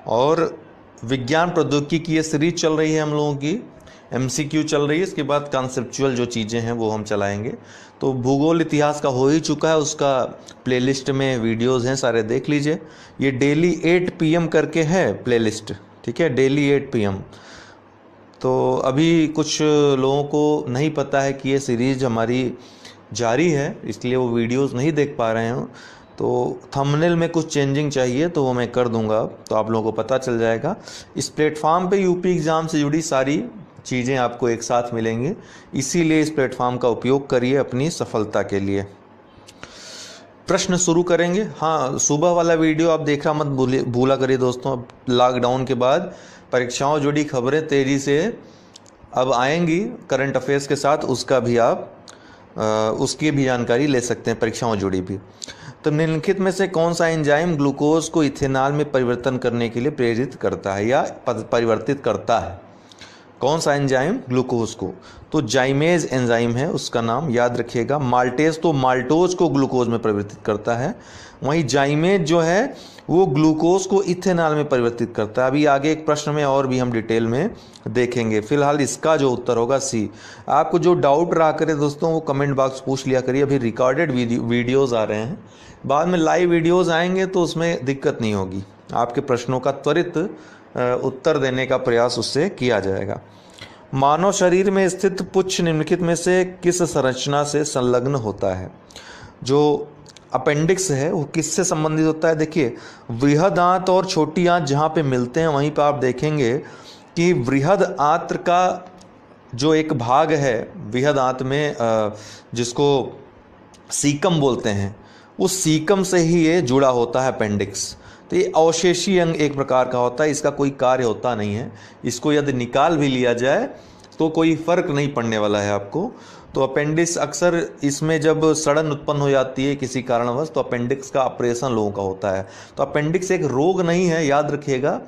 और विज्ञान प्रौद्योगिकी की ये सीरीज चल रही है हम लोगों की, MCQ चल रही है। इसके बाद कॉन्सेप्चुअल जो चीज़ें हैं वो हम चलाएंगे। तो भूगोल इतिहास का हो ही चुका है, उसका प्लेलिस्ट में वीडियोस हैं, सारे देख लीजिए। ये डेली 8 PM करके है प्लेलिस्ट। ठीक है, डेली 8 PM। तो अभी कुछ लोगों को नहीं पता है कि ये सीरीज़ हमारी जारी है, इसलिए वो वीडियोस नहीं देख पा रहे हैं। तो थंबनेल में कुछ चेंजिंग चाहिए, तो वो मैं कर दूंगा, तो आप लोगों को पता चल जाएगा। इस प्लेटफॉर्म पे यूपी एग्ज़ाम से जुड़ी सारी चीज़ें आपको एक साथ मिलेंगी, इसीलिए इस प्लेटफॉर्म का उपयोग करिए अपनी सफलता के लिए। प्रश्न शुरू करेंगे। हाँ, सुबह वाला वीडियो आप देखना मत भूला करिए दोस्तों। लॉकडाउन के बाद परीक्षाओं जुड़ी खबरें तेज़ी से अब आएंगी करंट अफेयर्स के साथ, उसका भी आप उसकी भी जानकारी ले सकते हैं, परीक्षाओं जुड़ी भी। तो निम्नलिखित में से कौन सा एंजाइम ग्लूकोज को इथेनॉल में परिवर्तन करने के लिए प्रेरित करता है या परिवर्तित करता है? कौन सा एंजाइम ग्लूकोज को? तो जाइमेज एंजाइम है उसका नाम, याद रखिएगा। माल्टेज तो माल्टोज को ग्लूकोज में परिवर्तित करता है, वहीं जाइमेज जो है वो ग्लूकोज को इथेनॉल में परिवर्तित करता है। अभी आगे एक प्रश्न में और भी हम डिटेल में देखेंगे। फिलहाल इसका जो उत्तर होगा C। आपको जो डाउट रहा करे दोस्तों वो कमेंट बॉक्स पूछ लिया करिए। अभी रिकॉर्डेड वीडियोस आ रहे हैं, बाद में लाइव वीडियोस आएंगे तो उसमें दिक्कत नहीं होगी, आपके प्रश्नों का त्वरित उत्तर देने का प्रयास उससे किया जाएगा। मानव शरीर में स्थित पुच्छ निम्नलिखित में से किस संरचना से संलग्न होता है? जो अपेंडिक्स है वो किससे संबंधित होता है? देखिए, वृहद आंत और छोटी आंत जहाँ पे मिलते हैं वहीं पर आप देखेंगे कि वृहद आंत का जो एक भाग है वृहद आंत में, जिसको सीकम बोलते हैं, उस सीकम से ही ये जुड़ा होता है अपेंडिक्स। तो ये अवशेषी अंग एक प्रकार का होता है, इसका कोई कार्य होता नहीं है। इसको यदि निकाल भी लिया जाए तो कोई फर्क नहीं पड़ने वाला है आपको। तो अपेंडिक्स अक्सर इसमें जब सड़न उत्पन्न हो जाती है किसी कारणवश, तो अपेंडिक्स का ऑपरेशन लोगों का होता है। तो अपेंडिक्स एक रोग नहीं है, याद रखिएगा।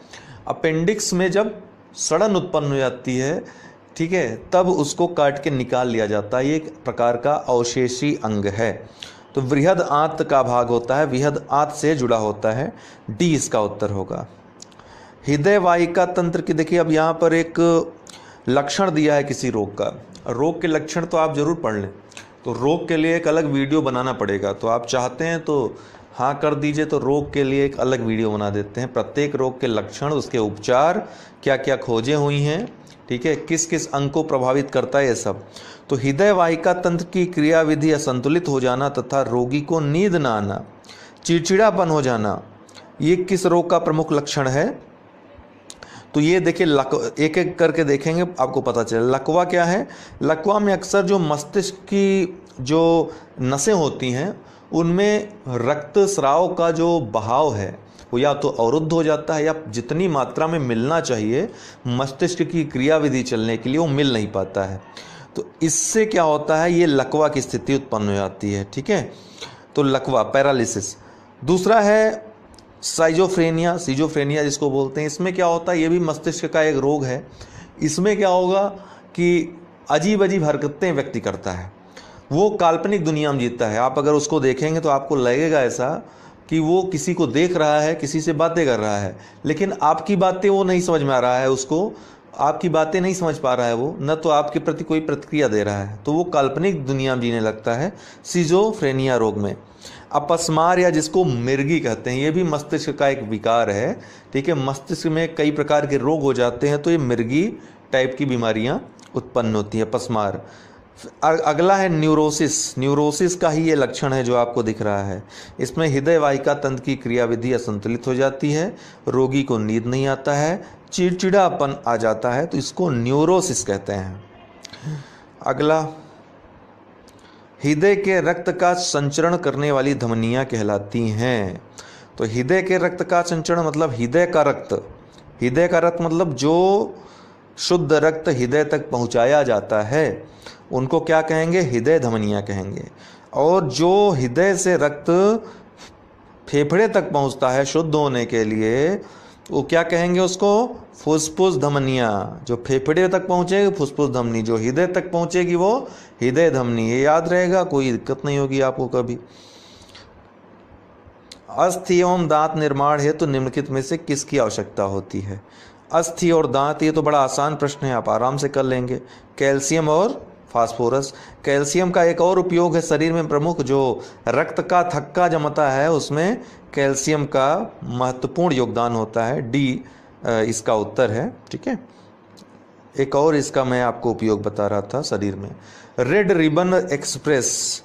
अपेंडिक्स में जब सड़न उत्पन्न हो जाती है, ठीक है, तब उसको काट के निकाल लिया जाता है। ये एक प्रकार का अवशेषी अंग है। तो वृहद आंत का भाग होता है, वृहद आंत से जुड़ा होता है। D इसका उत्तर होगा। हृदय वाहिका तंत्र की, देखिए अब यहाँ पर एक लक्षण दिया है किसी रोग का। रोग के लक्षण तो आप जरूर पढ़ लें, तो रोग के लिए एक अलग वीडियो बनाना पड़ेगा। तो आप चाहते हैं तो हाँ कर दीजिए, तो रोग के लिए एक अलग वीडियो बना देते हैं। प्रत्येक रोग के लक्षण, उसके उपचार, क्या क्या खोजें हुई हैं, ठीक है, किस किस अंग को प्रभावित करता है, ये सब। तो हृदय वाहिका तंत्र की क्रियाविधि असंतुलित हो जाना तथा रोगी को नींद न आना, चिड़चिड़ापन हो जाना, ये किस रोग का प्रमुख लक्षण है? तो ये देखिए, एक एक करके देखेंगे आपको पता चले। लकवा क्या है? लकवा में अक्सर जो मस्तिष्क की जो नसें होती हैं उनमें रक्त स्राव का जो बहाव है वो या तो अवरुद्ध हो जाता है या जितनी मात्रा में मिलना चाहिए मस्तिष्क की क्रियाविधि चलने के लिए वो मिल नहीं पाता है। तो इससे क्या होता है, ये लकवा की स्थिति उत्पन्न हो जाती है। ठीक है, तो लकवा, पैरालिसिस। दूसरा है सीजोफ्रेनिया जिसको बोलते हैं। इसमें क्या होता है, ये भी मस्तिष्क का एक रोग है। इसमें क्या होगा कि अजीब अजीब हरकतें व्यक्ति करता है, वो काल्पनिक दुनिया में जीता है। आप अगर उसको देखेंगे तो आपको लगेगा ऐसा कि वो किसी को देख रहा है, किसी से बातें कर रहा है, लेकिन आपकी बातें वो नहीं समझ में आ रहा है, उसको आपकी बातें नहीं समझ पा रहा है वो, न तो आपके प्रति कोई प्रतिक्रिया दे रहा है, तो वो काल्पनिक दुनिया में जीने लगता है सिजोफ्रेनिया रोग में। अपस्मार या जिसको मिर्गी कहते हैं, ये भी मस्तिष्क का एक विकार है। ठीक है, मस्तिष्क में कई प्रकार के रोग हो जाते हैं तो ये मिर्गी टाइप की बीमारियां उत्पन्न होती हैं, अपस्मार। अगला है न्यूरोसिस का ही ये लक्षण है जो आपको दिख रहा है। इसमें हृदय वाहिका तंत्र की क्रियाविधि असंतुलित हो जाती है, रोगी को नींद नहीं आता है, चिड़चिड़ापन आ जाता है, तो इसको न्यूरोसिस कहते हैं। अगला, हृदय के रक्त का संचरण करने वाली धमनियां कहलाती हैं। तो हृदय के रक्त का संचरण मतलब हृदय का रक्त मतलब जो शुद्ध रक्त हृदय तक पहुंचाया जाता है उनको क्या कहेंगे, हृदय धमनियां कहेंगे। और जो हृदय से रक्त फेफड़े तक पहुंचता है शुद्ध होने के लिए, वो क्या कहेंगे उसको, फुसफुस धमनियां। जो फेफड़े तक पहुंचेगी फुसफुस धमनी, जो हृदय तक पहुंचेगी वो हृदय धमनी। ये याद रहेगा, कोई दिक्कत नहीं होगी आपको कभी। अस्थि एवं दांत निर्माण हेतु निम्नलिखित में से किसकी आवश्यकता होती है। अस्थि और दांत, ये तो बड़ा आसान प्रश्न है, आप आराम से कर लेंगे। कैल्शियम और फास्फोरस। कैल्शियम का एक और उपयोग है शरीर में प्रमुख, जो रक्त का थक्का जमता है उसमें कैल्शियम का महत्वपूर्ण योगदान होता है। डी इसका उत्तर है। ठीक है, एक और इसका मैं आपको उपयोग बता रहा था शरीर में। रेड रिबन एक्सप्रेस,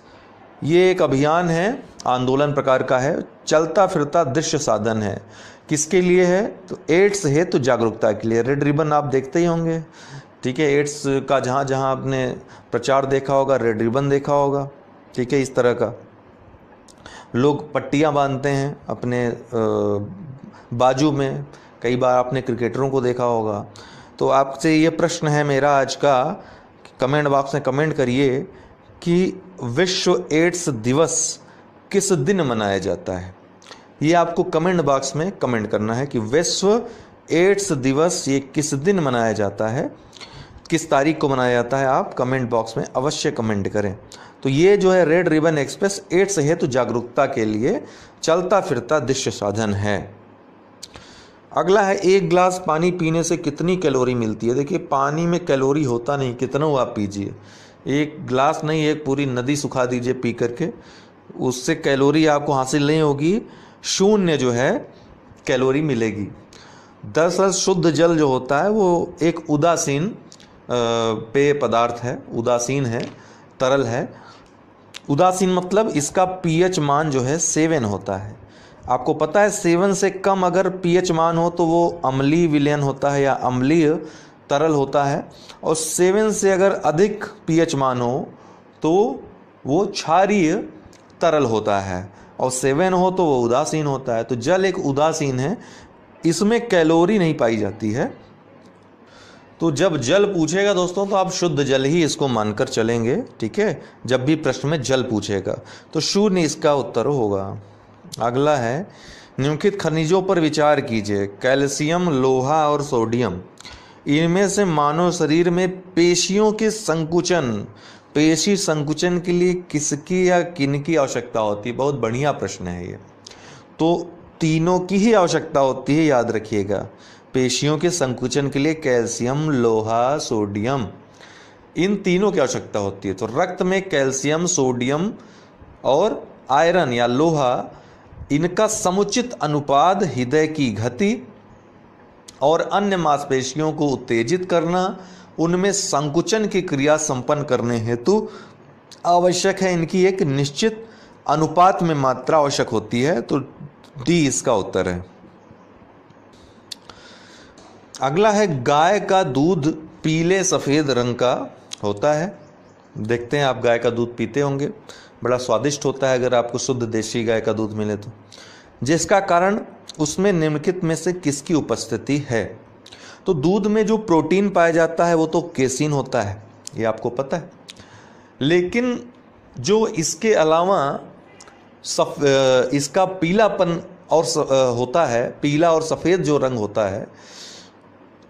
ये एक अभियान है, आंदोलन प्रकार का है, चलता फिरता दृश्य साधन है। किसके लिए है, तो एड्स हेतु जागरूकता के लिए। रेड रिबन आप देखते ही होंगे। ठीक है, एड्स का जहाँ जहाँ आपने प्रचार देखा होगा, रेड रिबन देखा होगा। ठीक है, इस तरह का लोग पट्टियाँ बांधते हैं अपने बाजू में, कई बार आपने क्रिकेटरों को देखा होगा। तो आपसे ये प्रश्न है मेरा आज का, कमेंट बॉक्स में कमेंट करिए कि विश्व एड्स दिवस किस दिन मनाया जाता है। ये आपको कमेंट बॉक्स में कमेंट करना है कि विश्व एड्स दिवस ये किस दिन मनाया जाता है, किस तारीख को मनाया जाता है, आप कमेंट बॉक्स में अवश्य कमेंट करें। तो ये जो है रेड रिबन एक्सप्रेस एड्स हेतु जागरूकता के लिए चलता फिरता दृश्य साधन है। अगला है, एक गिलास पानी पीने से कितनी कैलोरी मिलती है। देखिए, पानी में कैलोरी होता नहीं, कितना हो आप पीजिए, एक गिलास नहीं, एक पूरी नदी सुखा दीजिए पी करके, उससे कैलोरी आपको हासिल नहीं होगी, शून्य जो है कैलोरी मिलेगी। दरअसल शुद्ध जल जो होता है वो एक उदासीन पेय पदार्थ है, उदासीन है, तरल है। उदासीन मतलब इसका पीएच मान जो है 7 होता है। आपको पता है 7 से कम अगर पीएच मान हो तो वो अम्लीय विलयन होता है या अम्लीय तरल होता है, और 7 से अगर अधिक पीएच मान हो तो वो क्षारीय तरल होता है, और 7 हो तो वो उदासीन होता है। तो जल एक उदासीन है, इसमें कैलोरी नहीं पाई जाती है। तो जब जल पूछेगा दोस्तों तो आप शुद्ध जल ही इसको मानकर चलेंगे। ठीक है, जब भी प्रश्न में जल पूछेगा तो शून्य इसका उत्तर होगा। अगला है, निम्नलिखित खनिजों पर विचार कीजिए। कैल्शियम, लोहा और सोडियम, इनमें से मानव शरीर में पेशियों के संकुचन, पेशी संकुचन के लिए किसकी या किनकी आवश्यकता होती है। बहुत बढ़िया प्रश्न है ये। तो तीनों की ही आवश्यकता होती है, याद रखिएगा। पेशियों के संकुचन के लिए कैल्शियम, लोहा, सोडियम, इन तीनों की आवश्यकता होती है। तो रक्त में कैल्शियम, सोडियम और आयरन या लोहा, इनका समुचित अनुपात हृदय की गति और अन्य मांसपेशियों को उत्तेजित करना, उनमें संकुचन की क्रिया संपन्न करने हेतु आवश्यक है। इनकी एक निश्चित अनुपात में मात्रा आवश्यक होती है। तो डी इसका उत्तर है। अगला है, गाय का दूध पीले सफ़ेद रंग का होता है। देखते हैं, आप गाय का दूध पीते होंगे, बड़ा स्वादिष्ट होता है अगर आपको शुद्ध देशी गाय का दूध मिले तो। जिसका कारण उसमें निम्नलिखित में से किसकी उपस्थिति है? तो दूध में जो प्रोटीन पाया जाता है वो तो केसीन होता है, ये आपको पता है। लेकिन जो इसके अलावा इसका पीलापन और होता है, पीला और सफ़ेद जो रंग होता है,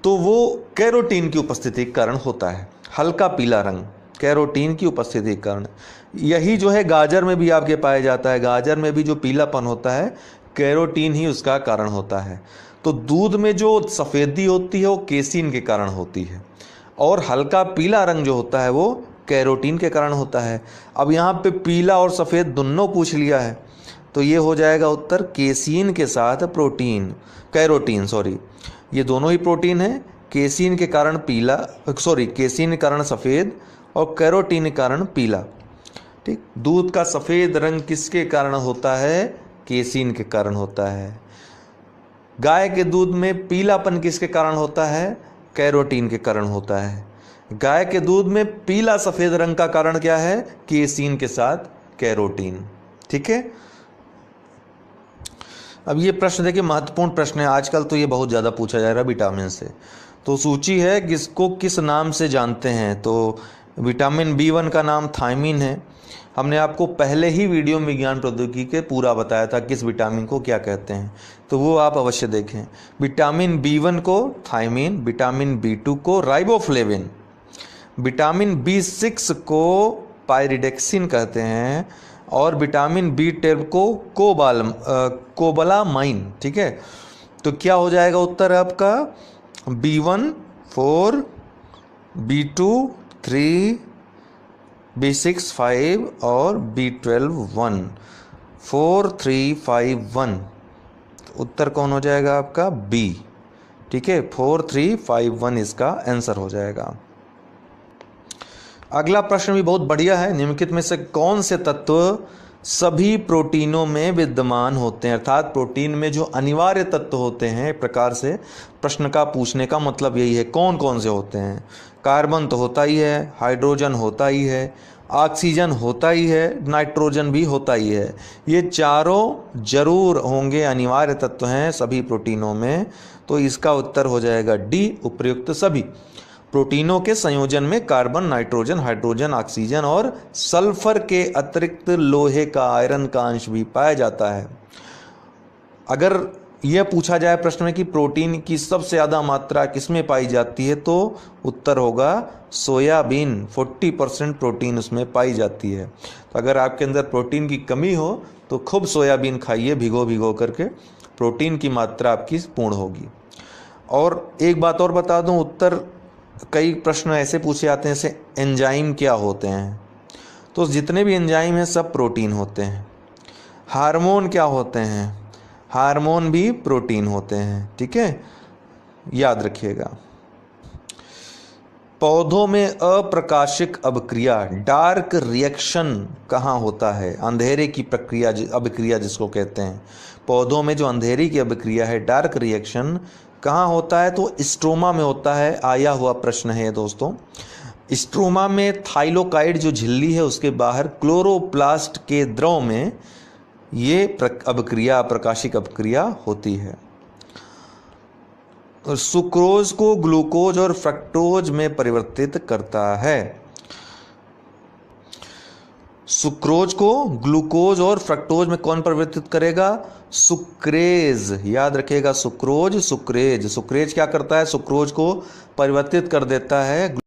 तो वो कैरोटीन की उपस्थिति के कारण होता है। हल्का पीला रंग कैरोटीन की उपस्थिति के कारण। यही जो है गाजर में भी आपके पाया जाता है। गाजर में भी जो पीलापन होता है कैरोटीन ही उसका कारण होता है। तो दूध में जो सफ़ेदी होती है वो केसीन के कारण होती है, और हल्का पीला रंग जो होता है वो कैरोटीन के कारण होता है। अब यहाँ पे पीला और सफ़ेद दोनों पूछ लिया है, तो ये हो जाएगा उत्तर केसीन के साथ प्रोटीन, कैरोटीन सॉरी, ये दोनों ही प्रोटीन है। केसीन के कारण पीला, केसीन के कारण सफ़ेद और कैरोटीन के कारण पीला। ठीक, दूध का सफ़ेद रंग किसके कारण होता है? केसीन के कारण होता है। गाय के दूध में पीलापन किसके कारण होता है? कैरोटीन के कारण होता है। गाय के दूध में पीला सफ़ेद रंग का कारण क्या है? केसीन के साथ कैरोटीन। ठीक है, अब ये प्रश्न देखिए महत्वपूर्ण प्रश्न है, आजकल तो ये बहुत ज़्यादा पूछा जा रहा है विटामिन से। तो सूची है किसको किस नाम से जानते हैं? तो विटामिन B1 का नाम थायमीन है। हमने आपको पहले ही वीडियो में विज्ञान प्रौद्योगिकी के पूरा बताया था किस विटामिन को क्या कहते हैं, तो वो आप अवश्य देखें। विटामिन B1 को थायमीन, विटामिन B2 को राइबोफ्लेविन, विटामिन B6 को पायरिडेक्सिन कहते हैं, और विटामिन B12 को कोबालामाइन। ठीक है, तो क्या हो जाएगा उत्तर आपका? B1 4, B2 3, B6 5 और B12 1, 4 3 5 1। उत्तर कौन हो जाएगा आपका? B। ठीक है, 4 3 5 1 इसका आंसर हो जाएगा। अगला प्रश्न भी बहुत बढ़िया है। निम्नलिखित में से कौन से तत्व सभी प्रोटीनों में विद्यमान होते हैं? अर्थात प्रोटीन में जो अनिवार्य तत्व होते हैं, एक प्रकार से प्रश्न का पूछने का मतलब यही है, कौन कौन से होते हैं? कार्बन तो होता ही है, हाइड्रोजन होता ही है, ऑक्सीजन होता ही है, नाइट्रोजन भी होता ही है। ये चारों जरूर होंगे, अनिवार्य तत्व हैं सभी प्रोटीनों में। तो इसका उत्तर हो जाएगा डी, उपर्युक्त सभी। प्रोटीनों के संयोजन में कार्बन, नाइट्रोजन, हाइड्रोजन, ऑक्सीजन और सल्फर के अतिरिक्त लोहे का, आयरन का अंश भी पाया जाता है। अगर यह पूछा जाए प्रश्न में कि प्रोटीन की सबसे ज़्यादा मात्रा किसमें पाई जाती है, तो उत्तर होगा सोयाबीन। 40% प्रोटीन उसमें पाई जाती है। तो अगर आपके अंदर प्रोटीन की कमी हो तो खूब सोयाबीन खाइए भिगो भिगो करके, प्रोटीन की मात्रा आपकी पूर्ण होगी। और एक बात और बता दूं, उत्तर कई प्रश्न ऐसे पूछे जाते हैं जैसे एंजाइम क्या होते हैं, तो जितने भी एंजाइम हैं सब प्रोटीन होते हैं। हार्मोन क्या होते हैं? हार्मोन भी प्रोटीन होते हैं। ठीक है, याद रखिएगा। पौधों में अप्रकाशिक अभिक्रिया, डार्क रिएक्शन कहाँ होता है? अंधेरे की प्रक्रिया, अभिक्रिया जिसको कहते हैं। पौधों में जो अंधेरी की अभिक्रिया है, डार्क रिएक्शन, कहाँ होता है? तो स्ट्रोमा में होता है। आया हुआ प्रश्न है दोस्तों। स्ट्रोमा में थाइलोकाइड जो झिल्ली है उसके बाहर क्लोरोप्लास्ट के द्रव में ये अभिक्रिया, प्रकाशिक अभिक्रिया होती है। सुक्रोज को ग्लूकोज और फ्रक्टोज में परिवर्तित करता है। सुक्रोज को ग्लूकोज और फ्रक्टोज में कौन परिवर्तित करेगा? सुक्रेज। याद रखिएगा, सुक्रोज, सुक्रेज। सुक्रेज क्या करता है? सुक्रोज को परिवर्तित कर देता है